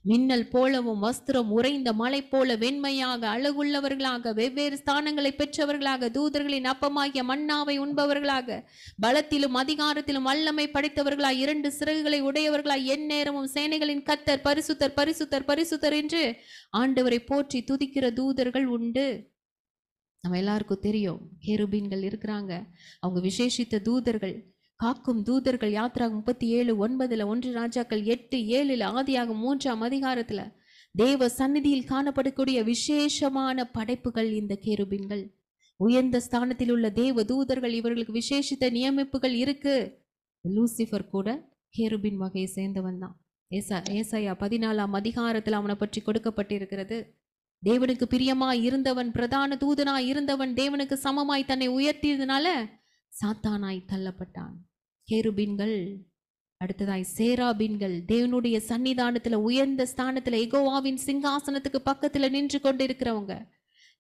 [SPEAKER 1] மின்னல் போலவும் வஸ்திரம் உறைந்த மலை போல வெண்மையாக அழகுள்ளவர்களாக, வெவ்வேறு ஸ்தானங்களை பெற்றவர்களாக, தூதர்களின் அப்பமாகிய மன்னாவை உண்பவர்களாக, பலத்திலும் அதிகாரத்திலும் வல்லமை படைத்தவர்களாய், 2 சிறகுகளை உடையவர்களாய், எந்நேரமும் சேனைகளின் கர்த்தர் பரிசுத்தர் பரிசுத்தர் பரிசுத்தர் என்று ஆண்டவரை போற்றி துதிக்கிற தூதர்கள் உண்டு. நம்ம எல்லாருக்கும் தெரியும், கேருபீன்கள் இருக்கிறாங்க. அவங்க விசேஷித்த தூதர்கள், காக்கும் தூதர்கள். யாத்திராகம் 37:9, 1 ராஜாக்கள் 8:7, ஆதியாகம் 3ஆம் அதிகாரத்துல தேவ சந்நிதியில் காணப்படக்கூடிய விசேஷமான படைப்புகள் இந்த கேருபீன்கள். உயர்ந்த ஸ்தானத்தில் உள்ள தேவ தூதர்கள். இவர்களுக்கு விசேஷித்த நியமிப்புகள் இருக்கு. லூசிபர் கூட கேருபீன் வகையை சேர்ந்தவன் தான். ஏசாயா 14ஆம் அதிகாரத்துல அவனை பற்றி கொடுக்கப்பட்டிருக்கிறது. தேவனுக்கு பிரியமாய் இருந்தவன், பிரதான தூதனாய் இருந்தவன், தேவனுக்கு சமமாய் தன்னை உயர்த்தியதுனால சாத்தானாய் தள்ளப்பட்டான். கேருபீன்கள். அடுத்ததாய் சேராபீன்கள். தேவனுடைய சன்னிதானத்துல உயர்ந்த ஸ்தானத்துல யெகோவாவின் சிங்காசனத்துக்கு பக்கத்துல நின்று கொண்டிருக்கிறவங்க.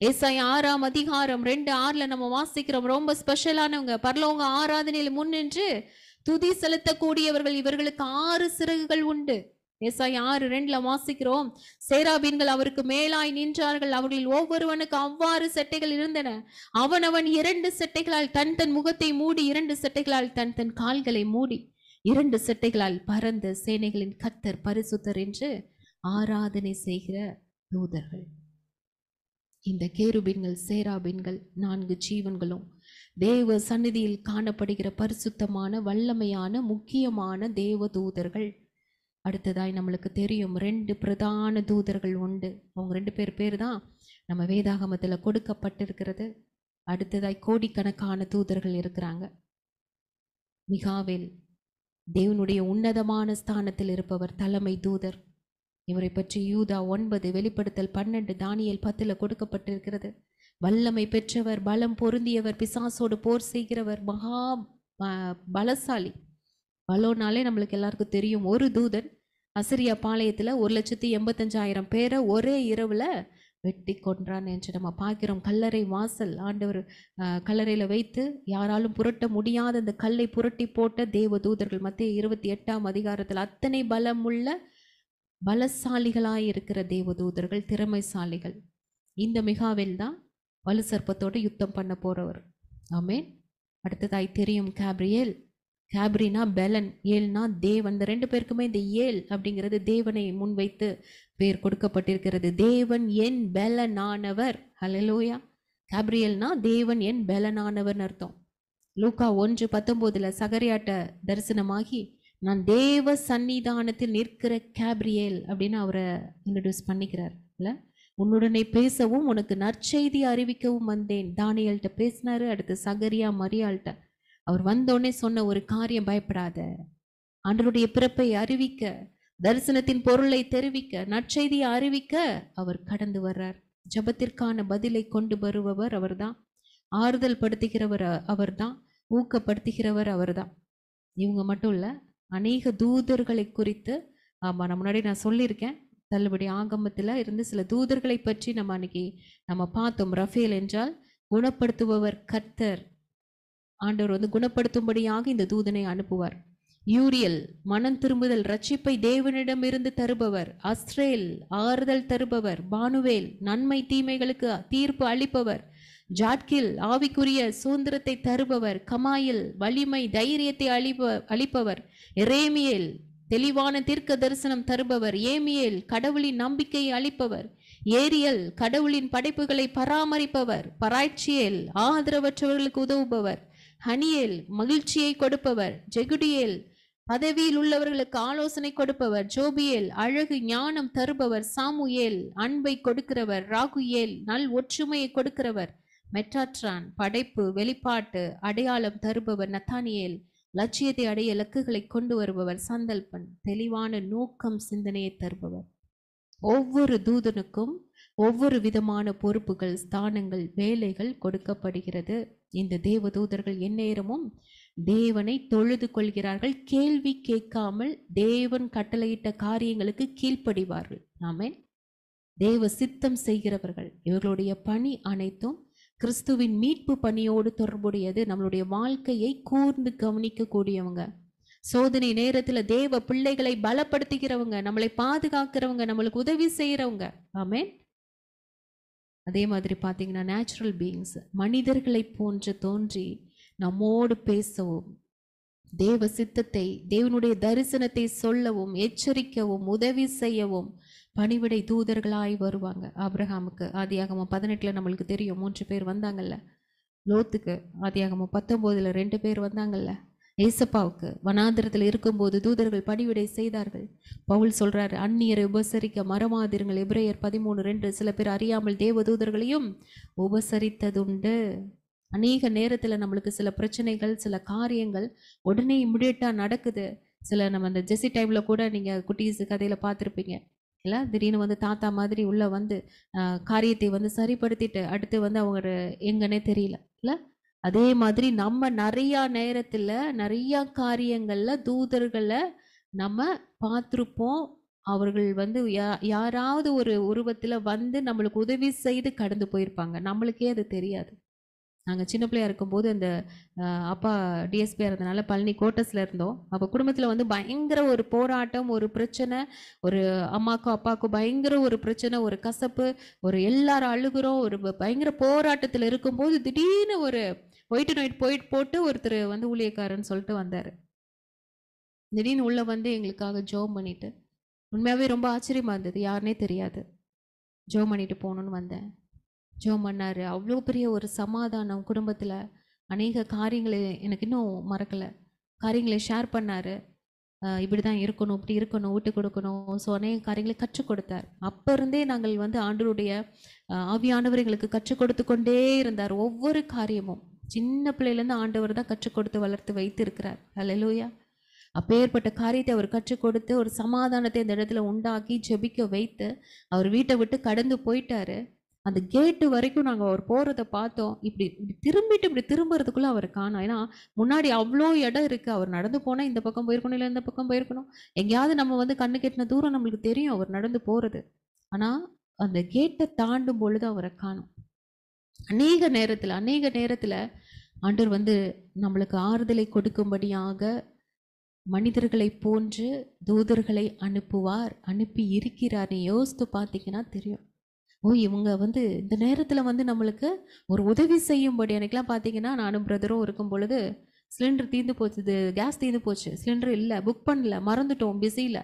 [SPEAKER 1] ஏசாயா 6ஆம் அதிகாரம் 2:6 நம்ம வாசிக்கிறோம். ரொம்ப ஸ்பெஷலானவங்க. பரலோக ஆராதனையில் முன்னின்று துதி செலுத்தக்கூடியவர்கள். இவர்களுக்கு 6 சிறகுகள் உண்டு. ஏசாயா 6:2 வாசிக்கிறோம், சேராபீன்கள் அவருக்கு மேலாய் நின்றார்கள், அவர்களில் ஒவ்வொருவனுக்கு அவ்வாறு செட்டைகள் இருந்தன. அவனவன் 2 செட்டைகளால் தன் தன் முகத்தை மூடி, 2 செட்டைகளால் தன் தன் கால்களை மூடி, 2 செட்டைகளால் பறந்த சேனைகளின் கர்த்தர் பரிசுத்தர் என்று ஆராதனை செய்கிற தூதர்கள். இந்த கேருபீன்கள், சேராபீன்கள் 4 ஜீவன்களும் தேவ சந்நிதியில் காணப்படுகிற பரிசுத்தமான, வல்லமையான, முக்கியமான தேவ தூதர்கள். அடுத்ததாய் நம்மளுக்கு தெரியும் 2 பிரதான தூதர்கள் உண்டு. அவங்க 2 பேர் தான் நம்ம வேதாகமத்தில் கொடுக்கப்பட்டிருக்கிறது. அடுத்ததாய் கோடிக்கணக்கான தூதர்கள் இருக்கிறாங்க. மிகாவேல் தேவனுடைய உன்னதமான ஸ்தானத்தில் இருப்பவர், தலைமை தூதர். இவரை பற்றி யூதா 9, வெளிப்படுத்தல் 12, தானியேல் 10 கொடுக்கப்பட்டிருக்கிறது. வல்லமை பெற்றவர், பலம் பொருந்தியவர், பிசாசோடு போர் செய்கிறவர், மகா பலசாலி. பலோனாலே நம்மளுக்கு எல்லாருக்கும் தெரியும். ஒரு தூதன் அசிரியா பாளையத்துல 1,85,000 பேரை ஒரே இரவுல வெட்டி கொன்றான் என்று நம்ம பார்க்கிறோம். கல்லறை வாசல் ஆண்டவர் கல்லறையில வைத்து யாராலும் புரட்ட முடியாத அந்த கல்லை புரட்டி போட்ட தேவ தூதர்கள். மத்திய 28ஆம் அதிகாரத்தில் அத்தனை பலமுள்ள பலசாலிகளாய் இருக்கிற தேவ தூதர்கள், திறமைசாலிகள். இந்த மிகாவேல் தான் வலு சர்ப்பத்தோடு யுத்தம் பண்ண போறவர். ஆமென். அடுத்ததாய் தெரியும் கேப்ரியேல். கேப்ரினா பெலன், ஏல்னா தேவன். இந்த 2 பேருக்குமே இந்த ஏல் அப்படிங்கிறது தேவனை முன்வைத்து பேர் கொடுக்கப்பட்டிருக்கிறது. தேவன் என் பெலனானவர். ஹல்லேலூயா. கேப்ரியேல்னா தேவன் என் பெலனானவர்னு அர்த்தம். லூக்கா 1:19 சகரியாட்ட தரிசனமாகி, நான் தேவ சன்னிதானத்தில் நிற்கிற கேப்ரியேல் அப்படின்னு அவரை இன்ட்ரடியூஸ் பண்ணிக்கிறார் இல்ல. உன்னுடனே பேசவும் உனக்கு நற்செய்தி அறிவிக்கவும் வந்தேன். தானியேல்கிட்ட பேசினாரு. அடுத்து சகரியா, மரியாள்கிட்ட அவர் வந்தோடனே சொன்ன ஒரு காரியம், பயப்படாத, ஆண்டவருடைய பிறப்பை அறிவிக்க, தரிசனத்தின் பொருளை தெரிவிக்க, நற்செய்தியை அறிவிக்க அவர் கடந்து வர்றார். ஜபத்திற்கான பதிலை கொண்டு வருபவர் அவர்தான். ஆறுதல் படுத்துகிறவர் அவர்தான். ஊக்கப்படுத்துகிறவர் அவர்தான். இவங்க மட்டும் இல்ல, அநேக தூதர்களை குறித்து நான் முன்னாடி சொல்லியிருக்கேன். தள்ளுபடி ஆகமத்தில் இருந்து சில தூதர்களை பற்றி நம்ம அன்னைக்கு பார்த்தோம். ரஃபேல் என்றால் குணப்படுத்துபவர் கர்த்தர். ஆண்டவர் குணப்படுத்தும்படியாக இந்த தூதனை அனுப்புவார். யூரியல் மனம் திரும்புதல், ரட்சிப்பை தேவனிடம் இருந்து தருபவர். அஸ்ரேல் ஆறுதல் தருபவர். பானுவேல் நன்மை தீமைகளுக்கு தீர்ப்பு அளிப்பவர். ஜாட்கில் ஆவிக்குரிய சுதந்திரத்தை தருபவர். கமாயில் வலிமை தைரியத்தை அளிப்பவர். எரேமியேல் தெளிவான தீர்க்க தரிசனம் தருபவர். ஏமியேல் கடவுளின் நம்பிக்கையை அளிப்பவர். ஏரியல் கடவுளின் படைப்புகளை பராமரிப்பவர். பராய்ச்சியேல் ஆதரவற்றவர்களுக்கு உதவுபவர். ஹனியேல் மகிழ்ச்சியை கொடுப்பவர். ஜெகுடியேல் பதவியில் உள்ளவர்களுக்கு ஆலோசனை கொடுப்பவர். ஜோபியேல் அழகு ஞானம் தருபவர். சாமுயேல் அன்பை கொடுக்கிறவர். ராகுயேல் நல் ஒற்றுமையை கொடுக்கிறவர். மெட்டாட்ரான் படைப்பு வெளிப்பாட்டு அடையாளம் தருபவர். நத்தானியேல் லட்சியத்தை அடைய இலக்குகளை கொண்டு வருபவர். சந்தல்பன் தெளிவான நோக்கம் சிந்தனையை தருபவர். ஒவ்வொரு தூதனுக்கும் ஒவ்வொரு விதமான பொறுப்புகள், ஸ்தானங்கள், வேலைகள் கொடுக்கப்படுகிறது. இந்த தேவ தூதர்கள் எந்நேரமும் தேவனை தொழுது கொள்கிறார்கள். கேள்வி கேட்காமல் தேவன் கட்டளையிட்ட காரியங்களுக்கு கீழ்ப்படிவார்கள். ஆமென். தேவ சித்தம் செய்கிறவர்கள். இவர்களுடைய பணி அனைத்தும் கிறிஸ்துவின் மீட்பு பணியோடு தொடர்புடையது. நம்மளுடைய வாழ்க்கையை கூர்ந்து கவனிக்க கூடியவங்க. சோதனை நேரத்துல தேவ பிள்ளைகளை பலப்படுத்துகிறவங்க, நம்மளை பாதுகாக்கிறவங்க, நம்மளுக்கு உதவி செய்யறவங்க. ஆமென். அதே மாதிரி பாத்தீங்கன்னா நேச்சுரல் பீயிங்ஸ், மனிதர்களை போன்று தோன்றி நம்மோடு பேசவும், தேவ சித்தத்தை, தேவனுடைய தரிசனத்தை சொல்லவும், எச்சரிக்கவும், உதவி செய்யவும் பணிவிடை தூதர்களாய் வருவாங்க. ஆபிரகாமுக்கு ஆதியாகமம் 18 நம்மளுக்கு தெரியும் 3 பேர் வந்தாங்கல்ல. லோத்துக்கு ஆதியாகமம் 19 2 பேர் வந்தாங்கல்ல. ஏசப்பாவுக்கு வனாந்திரத்தில் இருக்கும்போது தூதர்கள் பணிவிடை செய்தார்கள். பவுல் சொல்றாரு, அந்நியரை உபசரிக்க மறவாதிருங்கள். எபிரேயர் 13:2. சில பேர் அறியாமல் தேவ தூதர்களையும் உபசரித்ததுண்டு. அநேக நேரத்துல நம்மளுக்கு சில பிரச்சனைகள், சில காரியங்கள் உடனே இமிடியேட்டா நடக்குது. சில நம்ம அந்த ஜெசி டைம்ல கூட நீங்க குட்டீஸ் கதையில பார்த்துருப்பீங்க இல்ல, திடீர்னு தாத்தா மாதிரி உள்ள காரியத்தை சரிப்படுத்திட்டு அடுத்து அவங்க எங்கன்னே தெரியல இல்ல. அதே மாதிரி நம்ம நிறைய நேரத்துல நிறைய காரியங்கள்ல தூதர்களை நம்ம பார்த்திருப்போம். அவர்கள் யாராவது ஒரு உருவத்துல நம்மளுக்கு உதவி செய்து கடந்து போயிருப்பாங்க. நம்மளுக்கே அது தெரியாது. நாங்கள் சின்ன பிள்ளையா இருக்கும்போது அந்த அப்பா டிஎஸ்பியாக இருந்தனால பழனி கோட்டஸில் இருந்தோம். அப்போ குடும்பத்தில் வந்து பயங்கர ஒரு போராட்டம், ஒரு பிரச்சனை, ஒரு அம்மாக்கும் அப்பாவுக்கும் பயங்கர ஒரு பிரச்சனை, ஒரு கசப்பு, ஒரு எல்லாரும் அழுகுறோம், ஒரு பயங்கர போராட்டத்தில் இருக்கும்போது திடீர்னு ஒரு ஒயிட் அண்ட் ஒயிட் போட்டு ஒருத்தர் வந்து ஊழியக்காரன்னு சொல்லிட்டு வந்தார். திடீர்னு உள்ளே வந்து எங்களுக்காக ஜெபம் பண்ணிட்டு, உண்மையாகவே ரொம்ப ஆச்சரியமாக இருந்தது. யாருனே தெரியாது. ஜெபம் பண்ணிட்டு போகணுன்னு வந்தேன். ஜெபம் பண்ணார். அவ்வளோ பெரிய ஒரு சமாதானம் குடும்பத்தில். அநேக காரியங்களை எனக்கு இன்னும் மறக்கலை. காரியங்களை ஷேர் பண்ணார். இப்படி தான் இருக்கணும், இப்படி இருக்கணும், விட்டு கொடுக்கணும். ஸோ அநேக காரியங்களை கற்றுக் கொடுத்தார். அப்போ இருந்தே நாங்கள் வந்து ஆண்டவருடைய ஆவியானவர் எங்களுக்கு கற்றுக் கொடுத்து கொண்டே இருந்தார். ஒவ்வொரு காரியமும் சின்ன பிள்ளையிலேருந்து ஆண்டவர் தான் கற்றுக் கொடுத்து வளர்த்து வைத்து இருக்கிறார். அல்லேலூயா. அப்பேற்பட்ட காரியத்தை அவர் கற்றுக் கொடுத்து ஒரு சமாதானத்தை இந்த இடத்துல உண்டாக்கி ஜெபிக்க வைத்து அவர் வீட்டை விட்டு கடந்து போயிட்டாரு. அந்த கேட்டு வரைக்கும் நாங்கள் அவர் போகிறத பார்த்தோம். இப்படி இப்படி திரும்புறதுக்குள்ளே அவர் காணோம். ஏன்னா முன்னாடி அவ்வளோ இடம் இருக்குது. அவர் நடந்து போனால் இந்த பக்கம் போயிருக்கணும், இல்லை இந்த பக்கம் போயிருக்கணும். எங்கேயாவது நம்ம வந்து கண்ணு கெட்டின தூரம் நம்மளுக்கு தெரியும் அவர் நடந்து போகிறது. ஆனால் அந்த கேட்டை தாண்டும் பொழுது அவரை காணோம். அநேக நேரத்தில் ஆண்டவர் வந்து நம்மளுக்கு ஆறுதலை கொடுக்கும்படியாக மனிதர்களை போன்று தூதர்களை அனுப்புவார், அனுப்பி இருக்கிறார். நீ யோசித்து பார்த்தீங்கன்னா தெரியும். இவங்க வந்து இந்த நேரத்தில் வந்து நம்மளுக்கு ஒரு உதவி செய்யும்படி. எனக்குலாம் பார்த்தீங்கன்னா நானும் பிரதரும் இருக்கும் பொழுது சிலிண்டர் தீர்ந்து போச்சு, இது கேஸ் தீர்ந்து போச்சு, சிலிண்டர் இல்லை, புக் பண்ணல, மறந்துட்டோம், பிஸியில்.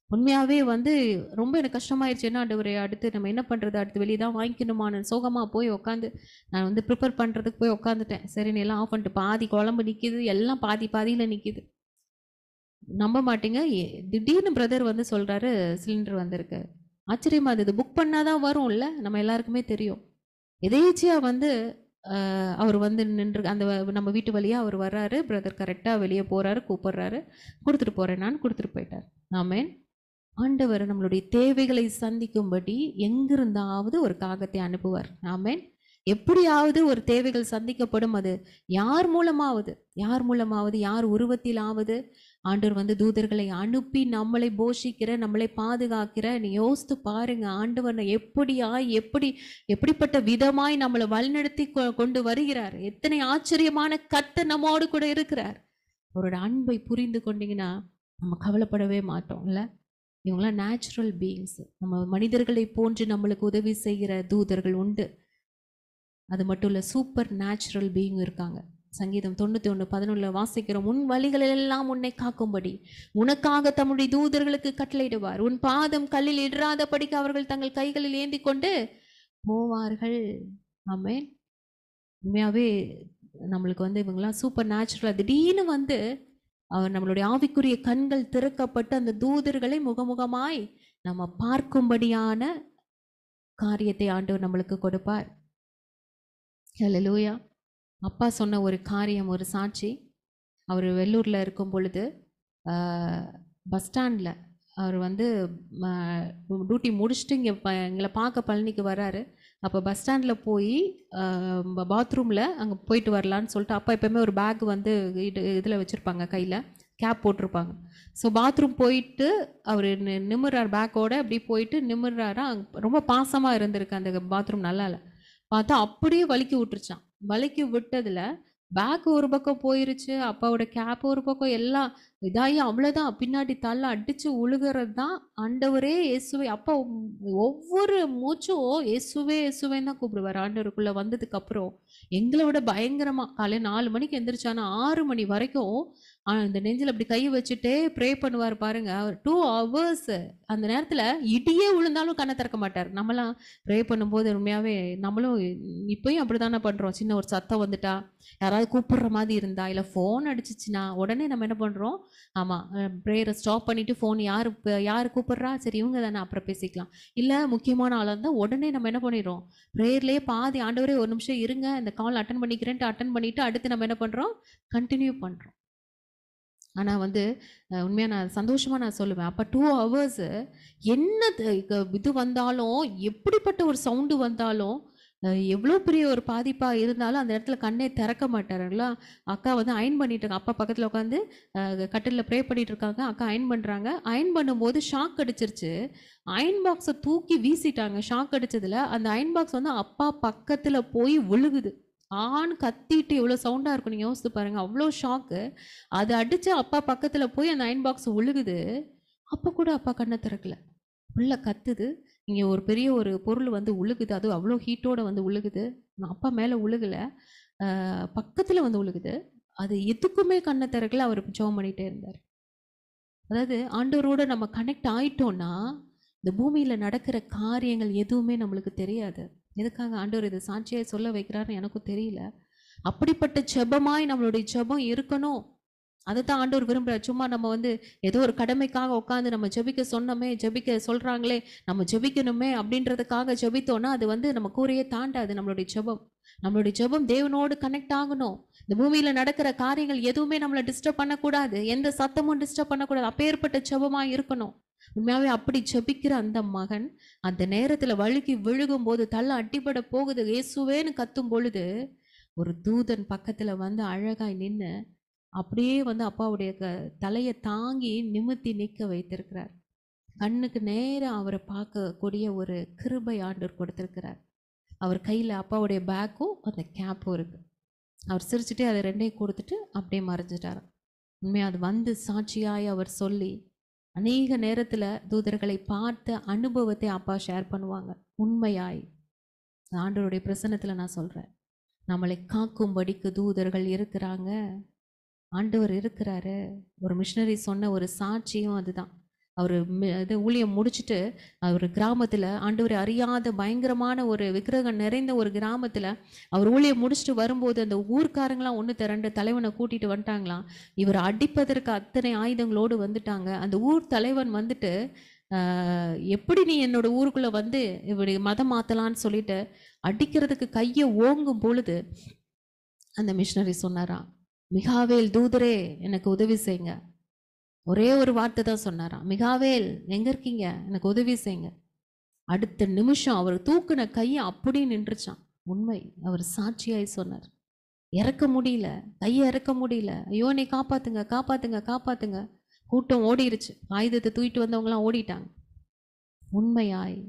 [SPEAKER 1] உண்மையாகவே வந்து ரொம்ப எனக்கு கஷ்டமாயிடுச்சு. என்ன ஆண்டவரே, அடுத்து நம்ம என்ன பண்ணுறது, அடுத்து வெளியே தான் வாங்கிக்கணுமான்னு சோகமாக போய் உட்காந்து நான் வந்து ப்ரிப்பேர் பண்ணுறதுக்கு போய் உட்காந்துட்டேன். சரி, நீ எல்லாம் ஆஃப் பண்ணிட்டு, பாதி குழம்பு நிற்கிது, எல்லாம் பாதியில் நிற்கிது. நம்ப மாட்டீங்க, திடீர்னு பிரதர் வந்து சொல்கிறாரு சிலிண்டர் வந்திருக்கு. ஆச்சரியமா இருந்தது. புக் பண்ணாதான் வரும்ல, நம்ம எல்லாருக்குமே தெரியும். எதேச்சியாக வந்து அவர் வந்து நின்று அந்த நம்ம வீட்டு வழியாக அவர் வர்றாரு. பிரதர் கரெக்டாக வெளியே போகிறாரு, கூப்பிட்றாரு, கொடுத்துட்டு போகிறேன் நான், கொடுத்துட்டு போயிட்டார். ஆமென். ஆண்டவர் நம்மளுடைய தேவைகளை சந்திக்கும்படி எங்கிருந்தாவது ஒரு காகத்தை அனுப்புவார். ஆமென். எப்படியாவது ஒரு தேவைகள் சந்திக்கப்படும். அது யார் மூலமாவது, யார் உருவத்திலாவது ஆண்டவர் வந்து தூதர்களை அனுப்பி நம்மளை போஷிக்கிற, நம்மளை பாதுகாக்கிற. நீ யோசித்து பாருங்க, ஆண்டவர் எப்படிப்பட்ட விதமாய் நம்மளை வழிநடத்தி கொண்டு வருகிறார். எத்தனை ஆச்சரியமான கர்த்தர் நம்மோடு கூட இருக்கிறார். அவரோட அன்பை புரிந்து கொண்டீங்கன்னா நம்ம கவலைப்படவே மாட்டோம் இல்ல. இவங்களாம் நேச்சுரல் பீயிங்ஸ். நம்ம மனிதர்களை போன்று நம்மளுக்கு உதவி செய்கிற தூதர்கள் உண்டு. அது மட்டும் இல்லை, சூப்பர் நேச்சுரல் பீயிங் இருக்காங்க. சங்கீதம் 91:11 வாசிக்கிறோம். உன் வழிகளெல்லாம் உன்னை காக்கும்படி உனக்காக தம்முடைய தூதர்களுக்கு கட்டளையிடுவார். உன் பாதம் கல்லில் இடராதபடிக்கு அவர்கள் தங்கள் கைகளில் ஏந்தி கொண்டு போவார்கள். ஆமென். உண்மையாகவே நம்மளுக்கு வந்து இவங்கெல்லாம் சூப்பர் நேச்சுரலாக திடீர்னு வந்து நம்மளுடைய ஆவிக்குரிய கண்கள் திறக்கப்பட்டு அந்த தூதர்களை முகமுகமாய் நம்ம பார்க்கும்படியான காரியத்தை ஆண்டவர் நம்மளுக்கு கொடுப்பார். ஹல்லேலூயா. அப்பா சொன்ன ஒரு காரியம், ஒரு சாட்சி. அவர் வெள்ளூரில் இருக்கும் பொழுது பஸ் ஸ்டாண்டில் அவர் வந்து டியூட்டி முடிச்சுட்டு இங்கே எங்களை பார்க்க பழனிக்கு வர்றாரு. அப்போ பஸ் ஸ்டாண்டில் போய் பாத்ரூமில் அங்கே போயிட்டு வரலான்னு சொல்லிட்டு, அப்பா எப்போயுமே ஒரு பேக் வந்து இதில் வச்சுருப்பாங்க, கையில் கேப் போட்டிருப்பாங்க. ஸோ பாத்ரூம் போயிட்டு அவர் நிமிர்றார், பேக்கோட அப்படி போயிட்டு நிமிர்றாரா. ரொம்ப பாசமாக இருந்திருக்கு அந்த பாத்ரூம், நல்லா இல்லை. பார்த்தா அப்படியே வலிக்கி விட்டுருச்சான். வலிக்கி விட்டதில் பேக் ஒரு பக்கம் போயிருச்சு, அப்பாவோட கேப் ஒரு பக்கம், எல்லாம் இதாகி அவ்வளோதான். பின்னாடி தள்ள அடித்து உழுகிறது தான். ஆண்டவரே இயேசுவே. அப்பா ஒவ்வொரு மூச்சும் இயேசுவே இயேசுவேன்னு தான் கூப்பிடுவார். ஆண்டவருக்குள்ளே வந்ததுக்கப்புறம் எங்களை விட பயங்கரமாக காலையில் 4 மணிக்கு எந்திரிச்சானா 6 மணி வரைக்கும் இந்த நெஞ்சில் அப்படி கை வச்சுட்டே ப்ரே பண்ணுவார் பாருங்க. அவர் 2 hours அந்த நேரத்தில் இடியே விழுந்தாலும் கண்ணை திறக்க மாட்டார். நம்மளாம் ப்ரே பண்ணும்போது உண்மையாகவே நம்மளும் இப்போயும் அப்படி தானே பண்ணுறோம். சின்ன ஒரு சத்தம் வந்துட்டா, யாராவது கூப்பிடுற மாதிரி இருந்தா, இல்லை ஃபோன் அடிச்சிச்சுன்னா உடனே நம்ம என்ன பண்ணுறோம், ஆமாம் ப்ரேயரை ஸ்டாப் பண்ணிவிட்டு ஃபோன் யார் கூப்பிட்றா, சரி இவங்க தானே அப்புறம் பேசிக்கலாம். இல்லை முக்கியமான ஆளாக இருந்தால் உடனே நம்ம என்ன பண்ணிடுறோம், ப்ரேயர்லேயே பாதி ஆண்டவரே ஒரு நிமிஷம் இருங்க இந்த கால் அட்டன் பண்ணிக்கிறேன்ட்டு அட்டன் பண்ணிவிட்டு அடுத்து நம்ம என்ன பண்ணுறோம், கண்டினியூ பண்ணுறோம். ஆனால் வந்து உண்மையாக நான் சந்தோஷமாக நான் சொல்லுவேன், அப்போ 2 hours என்ன இது வந்தாலும், எப்படிப்பட்ட ஒரு சவுண்டு வந்தாலும், எவ்வளோ பெரிய ஒரு பாதிப்பாக இருந்தாலும் அந்த இடத்துல கண்ணே திறக்க மாட்டாருங்களா. அக்கா வந்து அயன் பண்ணிட்டு இருக்காங்க, அப்பா பக்கத்தில் உட்காந்து கட்டிலில் ப்ரே பண்ணிட்டு இருக்காங்க. அக்கா அயன் பண்ணுறாங்க. அயன் பண்ணும்போது ஷாக் அடிச்சிருச்சு. அயன் பாக்ஸை தூக்கி வீசிட்டாங்க. ஷாக் அடிச்சதில் அந்த அயன் பாக்ஸ் வந்து அப்பா பக்கத்தில் போய் விழுகுது. ஆன்னு கத்திட்டு எவ்வளோ சவுண்டா இருக்கும் நீங்க யோசித்து பாருங்க. அவ்வளோ ஷாக்கு. அது அடிச்சு அப்பா பக்கத்துல போய் அந்த அயர்ன் பாக்ஸ் விழுகுது. அப்ப கூட அப்பா கண்ணை திறக்கல. உள்ள கத்துது. இங்க ஒரு பெரிய ஒரு பொருள் வந்து உழுகுது. அதுவும் அவ்வளோ ஹீட்டோட வந்து உழுகுது. அப்பா மேல உழுகல. பக்கத்துல வந்து உழுகுது. அது எதுக்குமே கண்ணை திறக்கல. அவர் ஜெபம் பண்ணிட்டே இருந்தார். அதாவது ஆண்டவரோட நம்ம கனெக்ட் ஆயிட்டோம்னா இந்த பூமியில நடக்கிற காரியங்கள் எதுவுமே நம்மளுக்கு தெரியாது. எதுக்காக ஆண்டவர் இதை சாட்சியை சொல்ல வைக்கிறாருன்னு எனக்கும் தெரியல. அப்படிப்பட்ட ஜெபமாய் நம்மளுடைய ஜெபம் இருக்கணும். அதைத்தான் ஆண்டவர் விரும்புறார். சும்மா நம்ம வந்து ஏதோ ஒரு கடமைக்காக உட்காந்து நம்ம ஜெபிக்க சொன்னோமே, ஜெபிக்க சொல்றாங்களே, நம்ம ஜெபிக்கணுமே அப்படின்றதுக்காக ஜெபித்தோம்னா அது வந்து நம்ம கூரையே தாண்டாது. நம்மளுடைய ஜெபம் தேவனோடு கனெக்ட் ஆகணும். இந்த பூமியில நடக்கிற காரியங்கள் எதுவுமே நம்மளை டிஸ்டர்ப் பண்ணக்கூடாது. எந்த சத்தமும் டிஸ்டர்ப் பண்ணக்கூடாது. அப்பேற்பட்ட ஜெபமா இருக்கணும். உண்மையாவே அப்படி ஜெபிக்கிற அந்த மகன் அந்த நேரத்துல வழுக்கி விழுகும் போது தள்ள அடிபட போகுது, இயேசுவேன்னு கத்தும் பொழுது ஒரு தூதன் பக்கத்துல வந்து அழகாய் நின்று அப்படியே வந்து அப்பாவுடைய தலையை தாங்கி நிமித்தி நிற்க வைத்திருக்கிறார். கண்ணுக்கு நேரம் அவரை பார்க்கக்கூடிய ஒரு கிருபை ஆண்டவர் கொடுத்திருக்கிறார். அவர் கையில் அப்பாவுடைய பேக்கும் அந்த கேப்பும் இருக்கு. அவர் சிரிச்சுட்டே அதை ரெண்டையும் கொடுத்துட்டு அப்படியே மறைஞ்சிட்டார். உண்மையாக அது வந்து சாட்சியாய் அவர் சொல்லி அநேக நேரத்தில் தூதர்களை பார்த்த அனுபவத்தை அப்பா ஷேர் பண்ணுவாங்க. உண்மையாய் ஆண்டவருடைய பிரசன்னத்தில் நான் சொல்கிறேன், நம்மளை காக்கும்படிக்கு தூதர்கள் இருக்கிறாங்க, ஆண்டவர் இருக்கிறாரு. ஒரு மிஷினரி சொன்ன ஒரு சாட்சியும் அதுதான். அவர் இது ஊழியம் முடிச்சுட்டு அவர் கிராமத்தில் ஆண்டவரை அறியாத பயங்கரமான ஒரு விக்கிரகம் நிறைந்த ஒரு கிராமத்தில் அவர் ஊழியம் முடிச்சுட்டு வரும்போது அந்த ஊர்க்காரங்களாம் ஒன்று திரண்டு தலைவனை கூட்டிகிட்டு வந்துட்டாங்களாம். இவர் அடிப்பதற்கு அத்தனை ஆயுதங்களோடு வந்துட்டாங்க. அந்த ஊர் தலைவன் வந்துட்டு எப்படி நீ என்னோட ஊருக்குள்ளே வந்து இப்படி மதம் மாற்றலான்னு சொல்லிட்டு அடிக்கிறதுக்கு கையை ஓங்கும் பொழுது அந்த மிஷினரி சொன்னாராம், மிகாவேல் தூதரே எனக்கு உதவி செய்யுங்க. ஒரே ஒரு வார்த்தை தான் சொன்னாராம், மிகாவேல் எங்க இருக்கீங்க, எனக்கு உதவி செய்யுங்க. அடுத்த நிமிஷம் அவர் தூக்குன கையை அப்படியே நின்றுச்சான். உண்மை, அவர் சாட்சியாய் சொன்னார். இறக்க முடியல, கையை இறக்க முடியல. ஐயோ நீ காப்பாத்துங்க காப்பாத்துங்க காப்பாத்துங்க. கூட்டம் ஓடிருச்சு. ஆயுதத்தை தூக்கிட்டு வந்தவங்களாம் ஓடிட்டாங்க. உண்மையாய்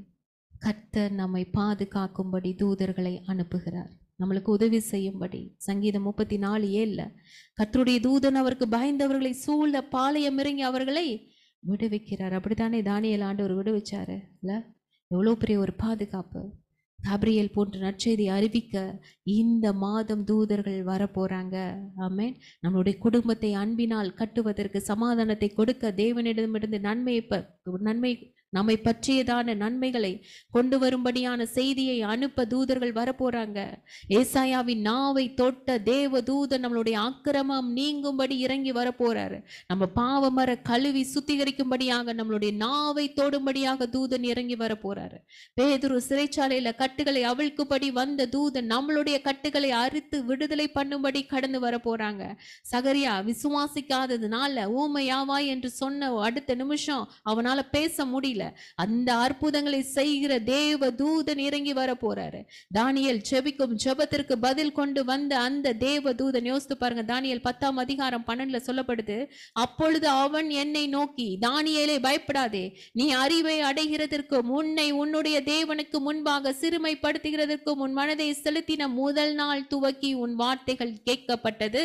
[SPEAKER 1] கர்த்தர் நம்மை பாதுகாக்கும்படி தூதர்களை அனுப்புகிறார், நம்மளுக்கு உதவி செய்யும்படி. சங்கீதம் 34:7 கர்த்தருடைய தூதன் அவருக்கு பயந்தவர்களை சூழ பாளையம் இறங்கி அவர்களை விடுவிக்கிறார். அப்படித்தானே தானியேல் ஆண்டவர் விடுவிச்சாரு இல்ல? எவ்வளோ பெரிய ஒரு பாதுகாப்பு. காபிரியேல் போன்ற நற்செய்தி அறிவிக்க இந்த மாதம் தூதர்கள் வரப்போறாங்க. ஆமென். நம்மளுடைய குடும்பத்தை அன்பினால் கட்டுவதற்கு, சமாதானத்தை கொடுக்க, தேவனிடமிருந்து நன்மை நம்மை பற்றியதான நன்மைகளை கொண்டு வரும்படியான செய்தியை அனுப்ப தூதர்கள் வரப்போறாங்க. ஏசாயாவின் நாவை தொட்ட தேவ தூதன் நம்மளுடைய அக்கிரமம் நீங்கும்படி இறங்கி வரப்போறாரு. நம்ம பாவமர கழுவி சுத்திகரிக்கும்படியாக நம்மளுடைய நாவை தொடும்படியாக தூதன் இறங்கி வரப்போறாரு. பேதுரு சிறைச்சாலையில கட்டுகளை அவிழ்க்கும்படி வந்த தூதன் நம்மளுடைய கட்டுகளை அறுத்து விடுதலை பண்ணும்படி கடந்து வர போறாங்க. சகரியா விசுவாசிக்காததுனால ஊமையாவாய் என்று சொன்ன அடுத்த நிமிஷம் அவனால பேச முடியல. அந்த அற்புதங்களை செய்கிற தேவ தூதன் இறங்கி வர போறாரு. தானியேல் ஜெபிக்கும் ஜெபத்திற்கு பதில் கொண்டு வந்த அந்த தேவ தூதன், யோசித்து பாருங்க, தானியேல் 10:12 சொல்லப்படுது, அப்பொழுது அவன் என்னை நோக்கி, தானியேலே பயப்படாதே, நீ அறிவை அடைகிறதற்கு உன்னை உன்னுடைய தேவனுக்கு முன்பாக சிறுமைப்படுத்துகிறதற்கு உன் மனதை செலுத்தின முதல் நாள் துவக்கி உன் வார்த்தைகள் கேட்கப்பட்டது,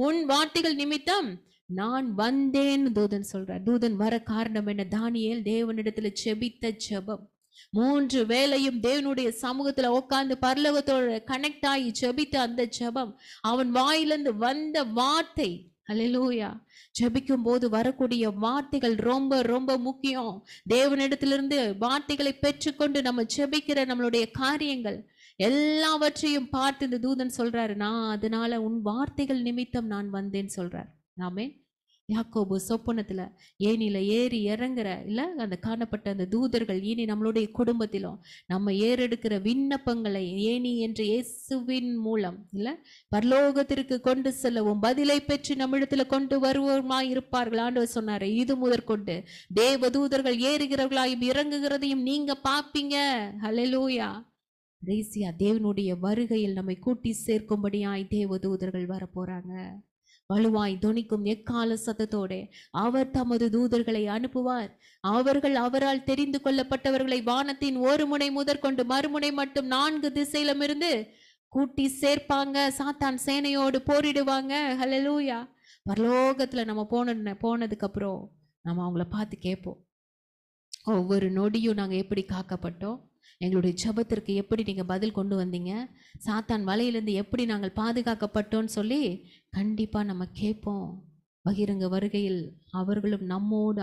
[SPEAKER 1] உன் வார்த்தைகள் நிமித்தம் நான் வந்தேன் தூதன் சொல்றார். தூதன் வர காரணம் என்ன? தானியேல் தேவனிடத்துல ஜெபித்த ஜெபம். 3 வேளையும் தேவனுடைய சமூகத்துல உட்கார்ந்து பரலோகத்தோட கனெக்ட் ஆகி ஜெபித்த அந்த ஜெபம், அவன் வாயிலிருந்து வந்த வார்த்தை. அல்லேலூயா. ஜெபிக்கும் போது வரக்கூடிய வார்த்தைகள் ரொம்ப ரொம்ப முக்கியம். தேவனிடத்திலிருந்து வார்த்தைகளை பெற்றுக்கொண்டு நம்ம ஜெபிக்கிற நம்மளுடைய காரியங்கள் எல்லாவற்றையும் பார்த்து இந்த தூதன் சொல்றாரு, நான் அதனால உன் வார்த்தைகள் நிமித்தம் நான் வந்தேன் சொல்றார். ஆமென். யாக்கோபு சொப்பனத்துல ஏனில ஏறி இறங்குற இல்ல அந்த காணப்பட்ட அந்த தூதர்கள் இனி நம்மளுடைய குடும்பத்திலும் நம்ம ஏறெடுக்கிற விண்ணப்பங்களை ஏனி என்ற இயேசுவின் மூலம் இல்ல பரலோகத்திற்கு கொண்டு செல்லவும் பதிலை பெற்று நம்மிடத்துல கொண்டு வருவோமாய் இருப்பார்கள். ஆண்டவர் சொன்னாரு, இது முதற்கொண்டு தேவ தூதர்கள் ஏறுகிறவர்களாயும் இறங்குகிறதையும் நீங்க பாப்பீங்க. ஹல்லேலூயா. கடைசியா தேவனுடைய வருகையில் நம்மை கூட்டி சேர்க்கும்படியாய் தேவ தூதர்கள் வர போறாங்க. வலுவாய் தொனிக்கும் எக்கால சத்தத்தோட அவர் தமது தூதர்களை அனுப்புவார். அவர்கள் அவரால் தெரிந்து கொள்ளப்பட்டவர்களை வானத்தின் ஒரு முனை முதற்கொண்டு மறுமுனை மட்டும் 4 திசையிலும் இருந்து கூட்டி சேர்ப்பாங்க, சாத்தான் சேனையோடு போரிடுவாங்க. ஹல்லேலூயா. பரலோகத்துல நம்ம போனதுக்கு அப்புறம் நம்ம அவங்கள பார்த்து கேட்போம், ஒவ்வொரு நொடியும் நாங்க எப்படி காக்கப்பட்டோம், எங்களுடைய ஜெபத்திற்கு எப்படி நீங்க பதில் கொண்டு வந்தீங்க, சாத்தான் வலையிலிருந்து எப்படி நாங்கள் பாதுகாக்கப்பட்டோம்னு சொல்லி கண்டிப்பா நம்ம கேட்போம். பகிரங்க வருகையில் அவர்களும் நம்மோடு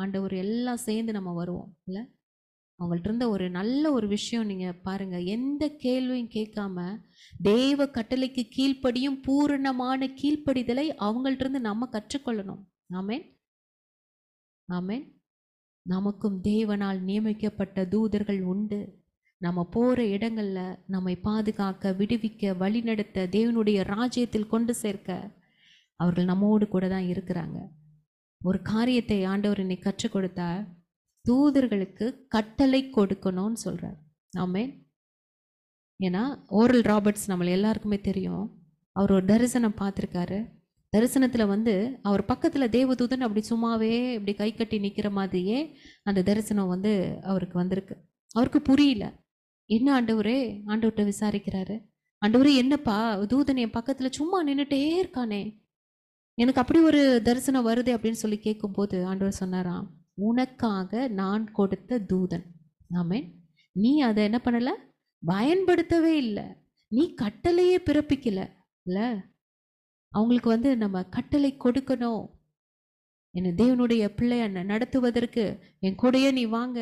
[SPEAKER 1] ஆண்டவர் எல்லாம் சேர்ந்து நம்ம வருவோம் இல்ல. அவங்கள்ட்ட இருந்த ஒரு நல்ல ஒரு விஷயம் நீங்க பாருங்க, எந்த கேள்வியும் கேட்காம தேவ கட்டளைக்கு கீழ்ப்படியும் பூரணமான கீழ்ப்படிதலை அவங்கள்ட்ட இருந்து நம்ம கற்றுக்கொள்ளணும். ஆமென், ஆமென். நமக்கும் தேவனால் நியமிக்கப்பட்ட தூதர்கள் உண்டு. நம்ம போற இடங்கள்ல நம்மை பாதுகாக்க, விடுவிக்க, வழிநடத்த, தேவனுடைய ராஜ்யத்தில் கொண்டு சேர்க்க அவர்கள் நம்மோடு கூட தான் இருக்கிறாங்க. ஒரு காரியத்தை ஆண்டவர் இன்னைக்கு கற்றுக் கொடுத்தா, தூதர்களுக்கு கட்டளை கொடுக்கணும்னு சொல்றார். ஆமென். ஏன்னா ஓரல் ராபர்ட்ஸ் நம்மள எல்லாருக்குமே தெரியும். அவர் ஒரு தரிசனம் பார்த்துருக்காரு. தரிசனத்துல அவர் பக்கத்துல தேவதூதன் அப்படி சும்மாவே இப்படி கை கட்டி நிக்கிற மாதிரியே அந்த தரிசனம் அவருக்கு வந்திருக்கு. அவருக்கு புரியல. என்ன ஆண்டவரே, ஆண்டவர்கிட்ட விசாரிக்கிறாரு. ஆண்டவரே என்னப்பா, தூதன் என் பக்கத்துல சும்மா நின்றுட்டே இருக்கானே, எனக்கு அப்படி ஒரு தரிசனம் வருதே அப்படின்னு சொல்லி கேட்கும்போது ஆண்டவர் சொன்னாராம், உனக்காக நான் கொடுத்த தூதன். ஆமென். நீ அதை என்ன பண்ணல, பயன்படுத்தவே இல்லை. நீ கட்டளையே பிறப்பிக்கல இல்ல. அவங்களுக்கு நம்ம கட்டளை கொடுக்கணும். என்ன தேவனுடைய பிள்ளைய நடத்துவதற்கு என் கூடயே நீ வாங்க.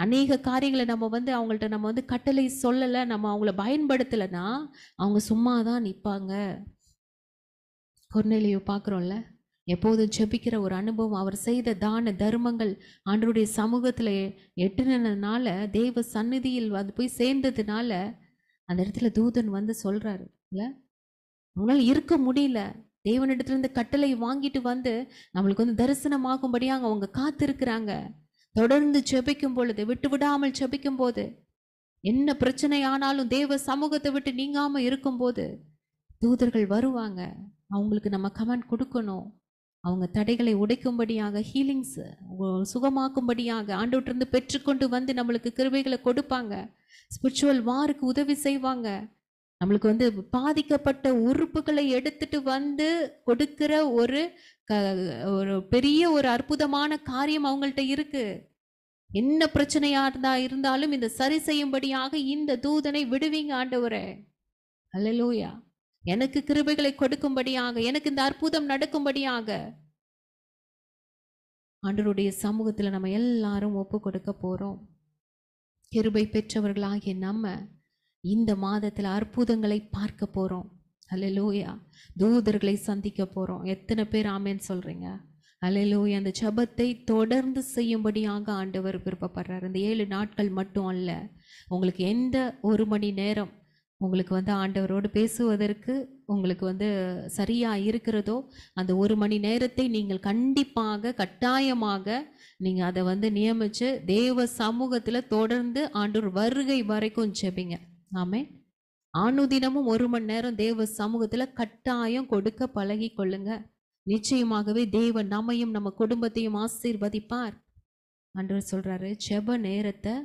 [SPEAKER 1] அநேக காரியங்களை நம்ம அவங்கள்ட்ட நம்ம கட்டளை சொல்லலை, நம்ம அவங்கள பயன்படுத்தலைன்னா அவங்க சும்மா தான் நிற்பாங்க. கொர்நேலியு பார்க்குறோம்ல, எப்போதும் ஜெபிக்கிற ஒரு அனுபவம், அவர் செய்த தான தர்மங்கள் ஆண்டவருடைய சமூகத்தில் எட்டுனதுனால, தேவ சந்நிதியில் போய் சேர்ந்ததுனால அந்த இடத்துல தூதன் சொல்றாரு இல்ல, அவங்களால இருக்க முடியல. தேவனிடத்துல இருந்து கட்டளை வாங்கிட்டு நம்மளுக்கு தரிசனமாகும்படியாக அவங்க காத்திருக்கிறாங்க. தொடர்ந்து ஜெபிக்கும் பொழுது, விட்டு விடாமல் ஜெபிக்கும் போது, என்ன பிரச்சனை ஆனாலும் தேவ சமூகத்தை விட்டு நீங்காம இருக்கும்போது தூதர்கள் வருவாங்க. அவங்களுக்கு நம்ம கமெண்ட் கொடுக்கணும். அவங்க தடைகளை உடைக்கும்படியாக, ஹீலிங்ஸ் சுகமாக்கும்படியாக ஆண்டவற்றிலிருந்து பெற்றுக்கொண்டு நம்மளுக்கு கிருபைகளை கொடுப்பாங்க. ஸ்பிரிச்சுவல் வாருக்கு உதவி செய்வாங்க. நம்மளுக்கு பாதிக்கப்பட்ட உறுப்புகளை எடுத்துட்டு கொடுக்கிற ஒரு பெரிய ஒரு அற்புதமான காரியம் அவங்கள்ட்ட இருக்கு. என்ன பிரச்சனையா இருந்தாலும் இந்த சரி செய்யும்படியாக இந்த தூதனை விடுவீங்க ஆண்டவரே. அல்லேலூயா. எனக்கு கிருபைகளை கொடுக்கும்படியாக, எனக்கு இந்த அற்புதம் நடக்கும்படியாக ஆண்டவருடைய சமூகத்துல நம்ம எல்லாரும் ஒப்பு கொடுக்க போறோம். கிருபை பெற்றவர்களாகிய நம்ம இந்த மாதத்துல அற்புதங்களை பார்க்க போறோம். அல்லேலூயா. தூதர்களை சந்திக்க போறோம். எத்தனை பேர் ஆமென் சொல்றீங்க? அல்லேலூயா. அந்த ஜெபத்தை தொடர்ந்து செய்யும்படியாக ஆண்டவர் விருப்பப்படுறார். இந்த 7 நாட்கள் மட்டும் அல்ல, உங்களுக்கு எந்த ஒரு மணி நேரம் உங்களுக்கு ஆண்டவரோடு பேசுவதற்கு உங்களுக்கு சரியா இருக்கிறதோ அந்த ஒரு மணி நேரத்தை நீங்கள் கண்டிப்பாக கட்டாயமாக நீங்க அதை நியமிச்சு தேவ சமூகத்துல தொடர்ந்து ஆண்டவர் வருகை வரைக்கும் ஜெபிங்க. ஆமென். ஆணுதினமும் 1 மணி நேரம் தேவ சமூகத்துல கட்டாயம் கொடுக்க பழகி கொள்ளுங்க. நிச்சயமாகவே தேவன் நம்மையும் நம்ம குடும்பத்தையும் ஆசீர்வதிப்பார். ஆண்டவர் சொல்றாரு, ஜெப நேரத்தை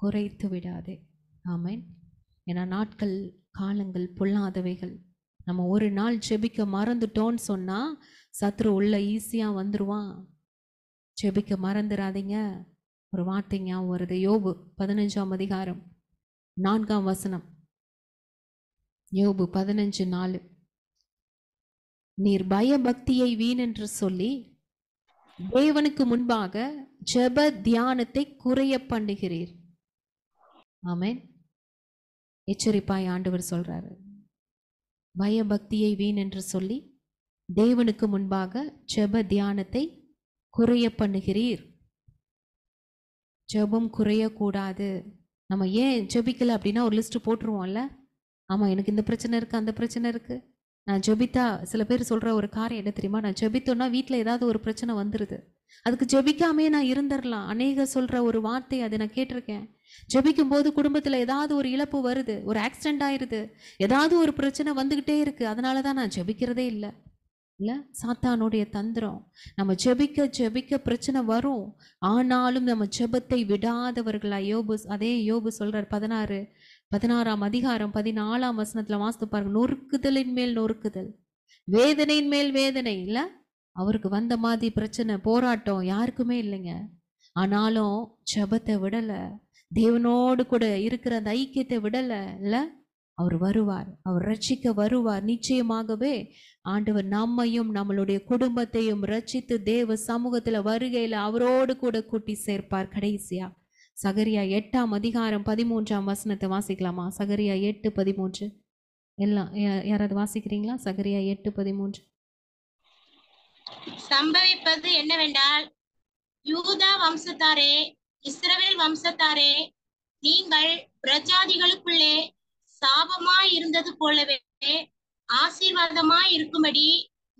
[SPEAKER 1] குறைத்து விடாதே. ஆமென். ஏன்னா நாட்கள் காலங்கள் பொல்லாதவைகள். நம்ம ஒரு நாள் ஜெபிக்க மறந்துட்டோன்னு சொன்னா சத்ரு உள்ள ஈஸியா வந்துருவான். ஜெபிக்க மறந்துடாதீங்க. ஒரு வார்த்தை ஞாபகம் வருது. யோபு 15ஆம் அதிகாரம் 4ஆம் வசனம். யோபு 15:4. நீர் பயபக்தியை வீணென்று சொல்லி தேவனுக்கு முன்பாக ஜெப தியானத்தை குறைய பண்ணுகிறீர். ஆமென். எச்சரிப்பாய் ஆண்டவர் சொல்றாரு, பயபக்தியை வீண் என்று சொல்லி தேவனுக்கு முன்பாக ஜெப தியானத்தை குறைய பண்ணுகிறீர். ஜெபம் குறையக்கூடாது. நம்ம ஏன் ஜெபிக்கல அப்படின்னா ஒரு லிஸ்ட் போட்டுருவோம்ல. ஆமா, எனக்கு இந்த பிரச்சனை இருக்கு, அந்த பிரச்சனை இருக்கு. நான் ஜெபித்தா, சில பேர் சொல்ற ஒரு காரியம் என்ன தெரியுமா, நான் ஜெபித்தோன்னா வீட்டில் ஏதாவது ஒரு பிரச்சனை வந்துடுது, அதுக்கு ஜெபிக்காமே நான் இருந்துடலாம். அநேக சொல்ற ஒரு வார்த்தை அதை நான் கேட்டிருக்கேன். ஜெபிக்கும் போது குடும்பத்துல ஏதாவது ஒரு இழப்பு வருது, ஒரு ஆக்சிடென்ட் ஆயிருது, ஏதாவது ஒரு பிரச்சனை வந்துகிட்டே இருக்கு, அதனாலதான் நான் ஜெபிக்கிறதே இல்லை. இல்ல, சாத்தானுடைய தந்திரம். நம்ம ஜெபிக்க ஜெபிக்க பிரச்சனை வரும். ஆனாலும் நம்ம ஜெபத்தை விடாதவர்களா யோபு, அதே யோபு சொல்றார் 16ஆம் அதிகாரம் 14ஆம் வசனத்துல வாசித்து பாருங்க. நொறுக்குதலின் மேல் நொறுக்குதல், வேதனையின் மேல் வேதனை. இல்ல, அவருக்கு வந்த மாதிரி பிரச்சனை போராட்டம் யாருக்குமே இல்லைங்க. ஆனாலும் ஜெபத்தை விடல, தேவனோடு கூட இருக்கிற அந்த ஐக்கியத்தை விடல. இல்ல, அவர் வருவார், அவர் ரட்சிக்க வருவார். நிச்சயமாகவே ஆண்டவர் நம்மையும் நம்மளுடைய குடும்பத்தையும் ரட்சித்து தேவ சமூகத்துல வருகையில அவரோடு கூட கூட்டி சேர்ப்பார். கடைசியா சகரியா 8ஆம் அதிகாரம் 13ஆம் வசனத்தை வாசிக்கலாமா? சகரியா 8:13 எல்லாம் யாராவது வாசிக்கிறீங்களா? சகரியா 8:13.
[SPEAKER 4] சம்பவிப்பது என்னவென்றால், யூதா வம்சத்தாரே, இஸ்ரவேல் வம்சத்தாரே, நீங்கள் பிரஜாதிகளுக்குள்ளே சாபமாய் இருந்தது போலவே ஆசீர்வாதமாய் இருக்கும்படி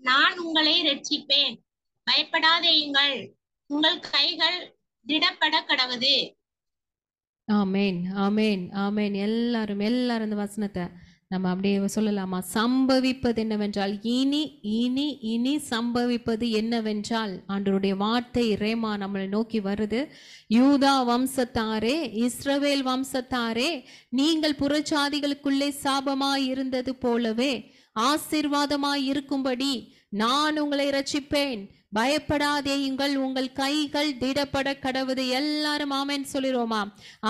[SPEAKER 4] நான் உங்களை ரட்சிப்பேன். பயப்படாதேயுங்கள், உங்கள் கைகள் திடப்பட கடவது.
[SPEAKER 1] ஆமேன், ஆமேன், ஆமேன். எல்லாரும் இந்த வசனத்தை நம்ம அப்படியே சொல்லலாமா? சம்பவிப்பது என்னவென்றால், இனி இனி இனி சம்பவிப்பது என்னவென்றால், ஆண்டவருடைய வார்த்தை ரேமா நம்மளை நோக்கி வருது. யூதா வம்சத்தாரே, இஸ்ரவேல் வம்சத்தாரே, நீங்கள் புறஜாதிகளுக்குள்ளே சாபமாய் இருந்தது போலவே ஆசீர்வாதமாய் இருக்கும்படி நான் உங்களை ரட்சிப்பேன். பயப்படாதேயுங்கள், உங்கள் கைகள் திடப்பட கடவுது. எல்லாரும் ஆமேன் சொல்லிரோமா?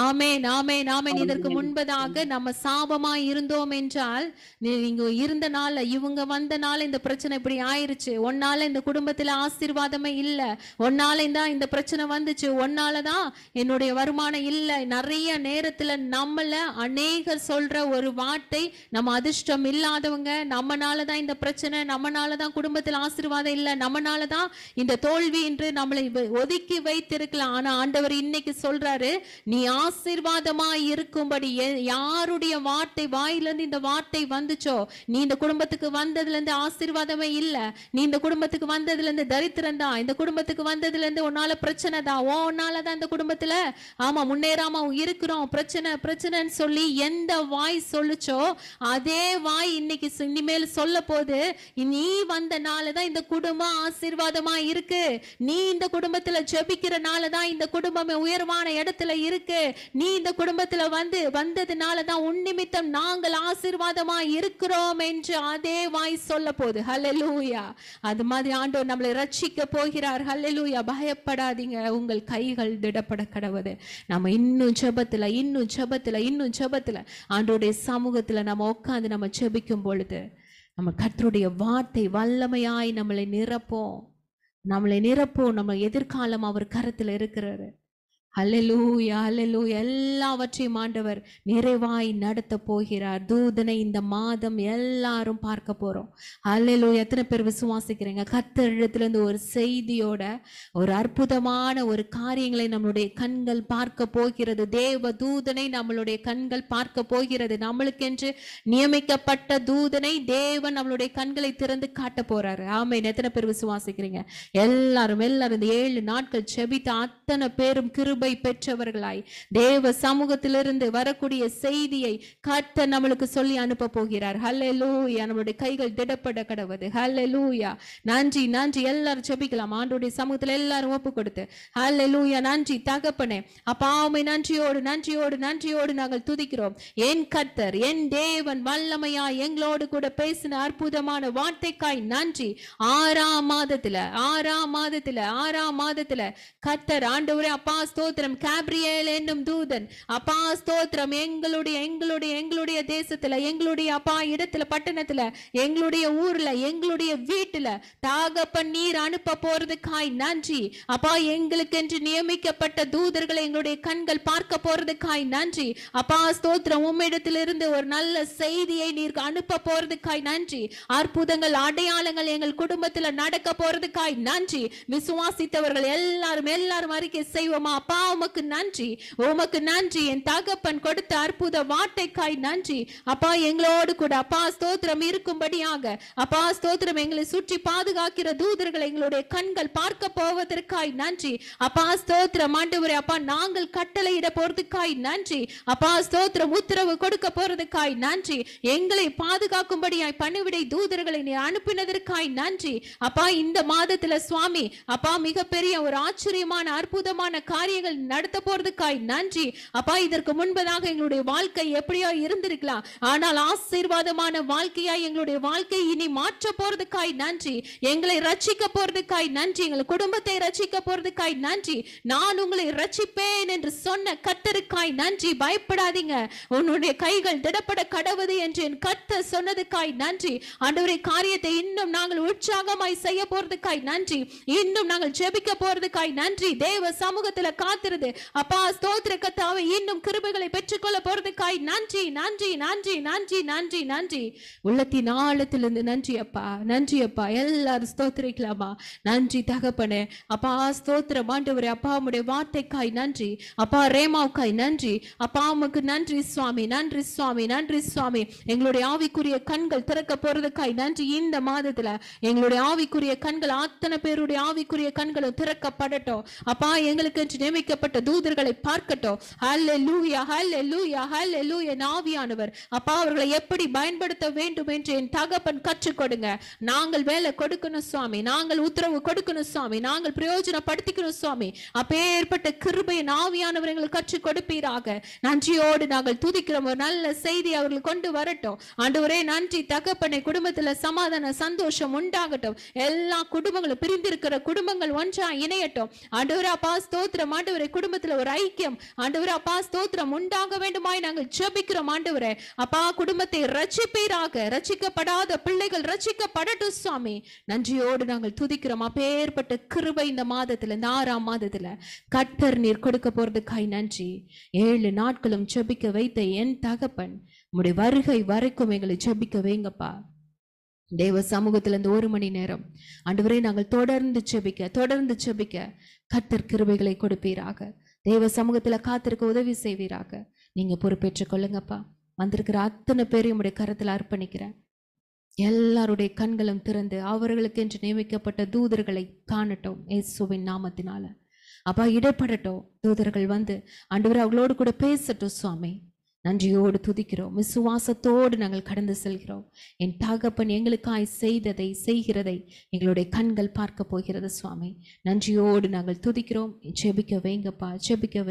[SPEAKER 1] ஆமேன், ஆமேன், ஆமேன். இதற்கு முன்பதாக நம்ம சாபமாய் இருந்தோம் என்றால், நீங்க இருந்த நாள், இவங்க வந்த நாள் இந்த பிரச்சனை இப்படி ஆயிருச்சு, ஒன்னால இந்த குடும்பத்துல ஆசீர்வாதமே இல்ல, ஒன்னால தான் இந்த பிரச்சனை வந்துச்சு, ஒன்னாலதான் என்னுடைய வருமானம் இல்ல. நிறைய நேரத்துல நம்மள அநேகர் சொல்ற ஒரு வார்த்தை, நம்ம அதிர்ஷ்டம் இல்லாதவங்க, நம்மனாலதான் இந்த பிரச்சனை, நம்மனாலதான் குடும்பத்துல ஆசீர்வாதம் இல்ல, நம்மனாலதான் இந்த தோல்வி என்று நம்மளை ஒதுக்கி வைத்திருக்கலாம். ஆனா ஆண்டவர் இன்னைக்கு சொல்றாரு, நீ ஆசீர்வாதமாய் இருக்கும்படி. யாருடைய வார்த்தை வாயிலிருந்து இந்த வார்த்தை வந்துச்சோ, நீ இந்த குடும்பத்துக்கு வந்ததுல இருந்து ஆசீர்வாதமே இல்ல, நீ இந்த குடும்பத்துக்கு வந்ததுல இருந்து தரித்திரம் தான், இந்த குடும்பத்துக்கு வந்ததுல இருந்து உன்னால பிரச்சனை தான், உன்னாலதான் இந்த குடும்பத்துல ஆமா முன்னேறாம இருக்கிறோம், பிரச்சனை பிரச்சனைன்னு சொல்லி எந்த வாய் சொல்லுச்சோ அதே வாய் இன்னைக்கு இனிமேல் சொல்ல போது, நீ வந்த நாளதான் இந்த குடும்பம் ஆசீர்வாதமா இருக்கு, நீ இந்த குடும்பத்துல ஜெபிக்கிறனாலதான் இந்த குடும்பமே உயர்வான இடத்துல இருக்கு, நீ இந்த குடும்பத்துல வந்ததுனாலதான் உன் நிமித்தம் நாங்கள் ஆசீர்வாதமா இருக்கிறோம் என்று அதே வாய் சொல்ல போகுது. ஹல்லேலூயா. அது மாதிரி ஆண்டவர் நம்மளை ரட்சிக்க போகிறார். ஹல்லேலூயா. பயப்படாதீங்க, உங்கள் கைகள் திடப்பட கடவுது. நம்ம இன்னும் ஜெபத்துல ஆண்டவருடைய சமூகத்துல நம்ம உட்கார்ந்து நம்ம ஜெபிக்கும் பொழுது நம்ம கர்த்தருடைய வார்த்தை வல்லமையாய் நம்மளை நிரப்போம். நம்ம எதிர்காலம் அவர் கரத்துல இருக்கிறாரு. ஹல்லேலூயா, ஹல்லேலூயா. எல்லாவற்றையும் ஆண்டவர் நிறைவாய் நடத்த போகிறார். தூதனை இந்த மாதம் எல்லாரும் பார்க்க போறோம். ஹல்லேலூயா. எத்தனை பேர் விசுவாசிக்கிறீங்க? கர்த்தரிடத்திலிருந்து ஒரு செய்தியோட ஒரு அற்புதமான ஒரு காரியங்களை நம்மளுடைய கண்கள் பார்க்க போகிறது. தேவ தூதனை நம்மளுடைய கண்கள் பார்க்க போகிறது. நம்மளுக்கென்று நியமிக்கப்பட்ட தூதனை தேவன் நம்மளுடைய கண்களை திறந்து காட்ட போறாரு. ஆமென். எத்தனை பேர் விசுவாசிக்கிறீங்க? எல்லாரும் இந்த 7 நாட்கள் செபித்த அத்தனை பேரும் கிருபை பெற்றவர்களாய் தேவ சமூகத்திலிருந்து வரக்கூடிய செய்தியை கர்த்தர் நம்மளுக்கு சொல்லி அனுப்ப போகிறார். ஹல்லேலூயா. நம்மளுடைய கைகள் திடப்பட கடவுது. ஹல்லேலூயா. நன்றி, நன்றி. எல்லாரும் ஜெபிக்கலாம். ஆண்டவருடைய சமூகத்துல எல்லாரும் ஒப்பு கொடுத்து ஹல்லேலூயா. நன்றி தகப்பனே, அப்பா உம்மை நன்றியோடு நாங்கள் துதிக்கிறோம். என் கர்த்தர், என் தேவன் வல்லமையாய் எங்களோடு கூட பேசின அற்புதமான வார்த்தைக்காய் நன்றி. 6ஆம் மாதத்துல கர்த்தர் ஆண்டவரே அப்பா ஸ்தோத்திரம், கேப்ரியேல் என்னும் தூதன் அப்பா ஸ்தோத்திரம், எங்களுடைய தேசத்துல, எங்களுடைய அப்பா இடத்துல, பட்டணத்துல, எங்களுடைய ஊர்ல, எங்களுடைய வீட்டுல தகப்பன் நீர் அனுப்ப போறதுக்காய் நன்றி. அப்பா எங்களுக்கென்று நியமிக்கப்பட்ட தூதர்களை எங்களுடைய கண்கள் பார்க்க போறதுக்காய் நன்றி. அப்பா ஸ்தோத்திரம், உம்மிடத்திலிருந்து ஒரு நல்ல செய்தியை நீர் அனுப்ப போறதுக்காய் நன்றி. அற்புதங்கள் அடையாளங்கள் எங்கள் குடும்பத்துல நடக்க போறதுக்காய் நன்றி. விசுவாசித்தவர்கள் எல்லாரும் அறிக்கை செய்வோமா? அப்பா உமக்கு நன்றி, என் தகப்பன் கொடுத்த அற்புத வார்த்தைக்காய் நன்றி. அப்பா எங்களோடு கூட அப்பா ஸ்தோத்திரம் இருக்கும்படியாக அப்பா ஸ்தோத்திரம், எங்களை சுற்றி பாதுகாக்கிற தூதர்களை எங்களுடைய கண்கள் பார்க்க போவதற்காய் நன்றி. அப்பா ஸ்தோத்திரம் ஆண்டவரே, அப்பா நாங்கள் கட்டளையிட போறதுக்காய் நன்றி. அப்பா ஸ்தோத்திரம், உத்தரவு கொடுக்க போறதுக்காய் நன்றி. எங்களை பாதுகாக்கும்படியாய் பணிவிடை தூதர்களை நீ அனுப்பினதற்காய் நன்றி. அப்பா இந்த மாதத்துல சுவாமி அப்பா மிகப்பெரிய ஒரு ஆச்சரியமான அற்புதமான காரியங்கள் காரியங்கள் நடத்த போறதுக்காய் நன்றி அப்பா. இதற்கு முன்பதாக எங்களுடைய வாழ்க்கை எப்படியோ இருந்திருக்கலாம், ஆனால் ஆசீர்வாதமான வாழ்க்கையாய் எங்களுடைய வாழ்க்கை இனி மாற்ற போறதுக்காய் நன்றி. எங்களை ரட்சிக்க போறதுக்காய் நன்றி. எங்கள் குடும்பத்தை ரட்சிக்க போறதுக்காய் நன்றி. நான் உங்களை ரட்சிப்பேன் என்று சொன்ன கர்த்தருக்காய் நன்றி. பயப்படாதீங்க, உன்னுடைய கைகள் திடப்பட கடவுது என்று என் கர்த்தர் சொன்னதுக்காய் நன்றி. ஆண்டவரே, காரியத்தை இன்னும் நாங்கள் உற்சாகமாய் செய்ய போறதுக்காய் நன்றி. இன்னும் நாங்கள் ஜெபிக்க போறதுக்காய் நன்றி. தேவ சமூகத்துல காத்திருது அப்பா. ஸ்தோத்திர கர்த்தாவே, இன்னும் கிருபைகளை பெற்றுக்கொள்ள போறதுக்காய் நன்றி நன்றி நன்றி நன்றி நன்றி நன்றி. உள்ளத்தின் ஆழத்திலிருந்து நன்றி அப்பா, நன்றி அப்பா. எல்லாரும் ஸ்தோத்திரிக்கலாமா? நன்றி தகப்பனே அப்பா. ஸ்தோத்திரம் ஆண்டவரே அப்பா. உம்முடைய வார்த்தைக்காய் நன்றி அப்பா. ரேமாவுக்காய் நன்றி அப்பா. உமக்கு நன்றி சுவாமி, நன்றி சுவாமி, நன்றி சுவாமி. எங்களுடைய ஆவிக்குரிய கண்கள் திறக்க போறதுக்காய் நன்றி. இந்த மாதத்துல எங்களுடைய ஆவிக்குரிய கண்கள், அத்தனை பேருடைய ஆவிக்குரிய கண்களும் திறக்கப்படட்டும் அப்பா. எங்களுக்கு என்று நியமிக்கப்பட்ட தூதர்களை பார்க்கட்டும். ஹல்லேலூயா, ஹல்லேலூயா, ஹல்லேலூயா. ஆவியானவர் அப்பா அவர்களை எப்படி பயன்படுத்த வேண்டும் என்று என் தகப்பன் கற்றுக் கொடுங்க. நாங்கள் வேலை கொடுக்கணும் சுவாமி, நாங்கள் உத்தரவு கொடுக்கணும் சுவாமி, நாங்கள் பிரயோஜனப்படுத்திக்கணும் சுவாமி. அப்பேற்பட்ட கிருபையின் ஆவியானவர் எங்களுக்கு கற்றுக் கொடுப்பீராக. நன்றியோடு நாங்கள் துதிக்கிறோம். ஒரு நல்ல செய்தி அவர்கள் கொண்டு வரட்டும் ஆண்டவரே. நன்றி தகப்பனை. குடும்பத்துல சமாதான சந்தோஷம் உண்டாகட்டும். எல்லா குடும்பங்களும், பிரிந்திருக்கிற குடும்பங்கள் ஒன்றா இணையட்டும் ஆண்டவரே அப்பா. ஸ்தோத்திரம் ஆண்டவரே. குடும்பத்துல ஒரு ஐக்கியம் ஆண்டவரே அப்பா. ஸ்தோத்திரம் உண்டாக வேண்டுமாய் நாங்கள் ஜெபிக்கிறோம் ஆண்டவரே அப்பா. குடும்பத்தை ரட்சிப்பீராக. ரட்சிக்கப்படாத பிள்ளைகள் ரட்சிக்கப்படட்டும் சுவாமி. நன்றியோடு நாங்கள் துதிக்கிறோம். அப்பேற்பட்ட கிருபை இந்த மாதத்துல, இந்த 6ஆம் மாதத்துல கர்த்தர் நீர் கொடுக்க போறதுக்காய் நன்றி. 7 நாட்களும் ஜெபிக்க வைத்த என் தகப்பன், உம்முடைய வருகை வரைக்கும் எங்களை ஜெபிக்க வைங்கப்பா. தேவ சமூகத்துல இந்த 1 மணி நேரம் ஆண்டவரே நாங்கள் தொடர்ந்து ஜெபிக்க கர்த்தர் கிருபைகளை கொடுப்பீராக. தேவ சமூகத்துல காத்திருக்க உதவி செய்வீராக. நீங்க பொறுப்பேற்றுக் கொள்ளுங்கப்பா. வந்திருக்கிற அத்தனை பேரையும் உடைய கரத்துல அர்ப்பணிக்கிறேன். எல்லாருடைய கண்களும் திறந்து அவர்களுக்கு என்று நியமிக்கப்பட்ட தூதர்களை காணட்டும் இயேசுவின் நாமத்தினால அப்பா. இடைப்படட்டும் தூதர்கள் வந்து ஆண்டவரே அவர்களோடு கூட பேசட்டும் சுவாமி. நன்றியோடு துதிக்கிறோம். விசுவாசத்தோடு நாங்கள் கடந்து செல்கிறோம். என் தகப்பன் எங்களுக்காய் செய்கிறதை எங்களுடைய கண்கள் பார்க்க போகிறது சுவாமி. நன்றியோடு நாங்கள் துதிக்கிறோம். ஜெபிக்க வைங்கப்பா, ஜெபிக்க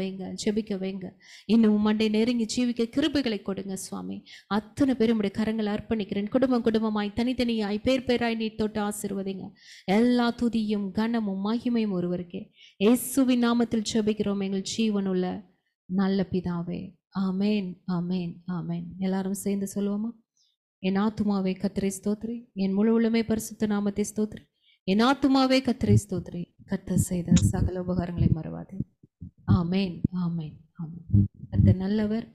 [SPEAKER 1] வைங்க. இன்னும் மண்டை நெருங்கி ஜீவிக்க கிருபைகளை கொடுங்க சுவாமி. அத்தனை பேரும் உடைய கரங்களை அர்ப்பணிக்கிறேன். குடும்பமாய் தனித்தனியாய் பேராய் நீ தொட்டு ஆசீர்வதிங்க. எல்லா துதியும் கனமும் மகிமையும் ஒருவருக்கே. இயேசுவின் நாமத்தில் ஜெபிக்கிறோம் எங்கள் ஜீவனுள்ள நல்ல பிதாவே. ஆமேன், ஆமேன், ஆமேன். எல்லாரும் சேர்ந்து சொல்லுவோமா? என் ஆத்துமாவே கர்த்தரை ஸ்தோத்திரி, என் முழு உள்ளமே பரிசுத்த நாமத்தை ஸ்தோத்திரி. என் ஆத்துமாவே கர்த்தரை ஸ்தோத்திரி, கர்த்தர் செய்த சகல உபகாரங்களை மறவாதே. ஆமேன், ஆமேன், ஆமேன். கர்த்தர் நல்லவர்.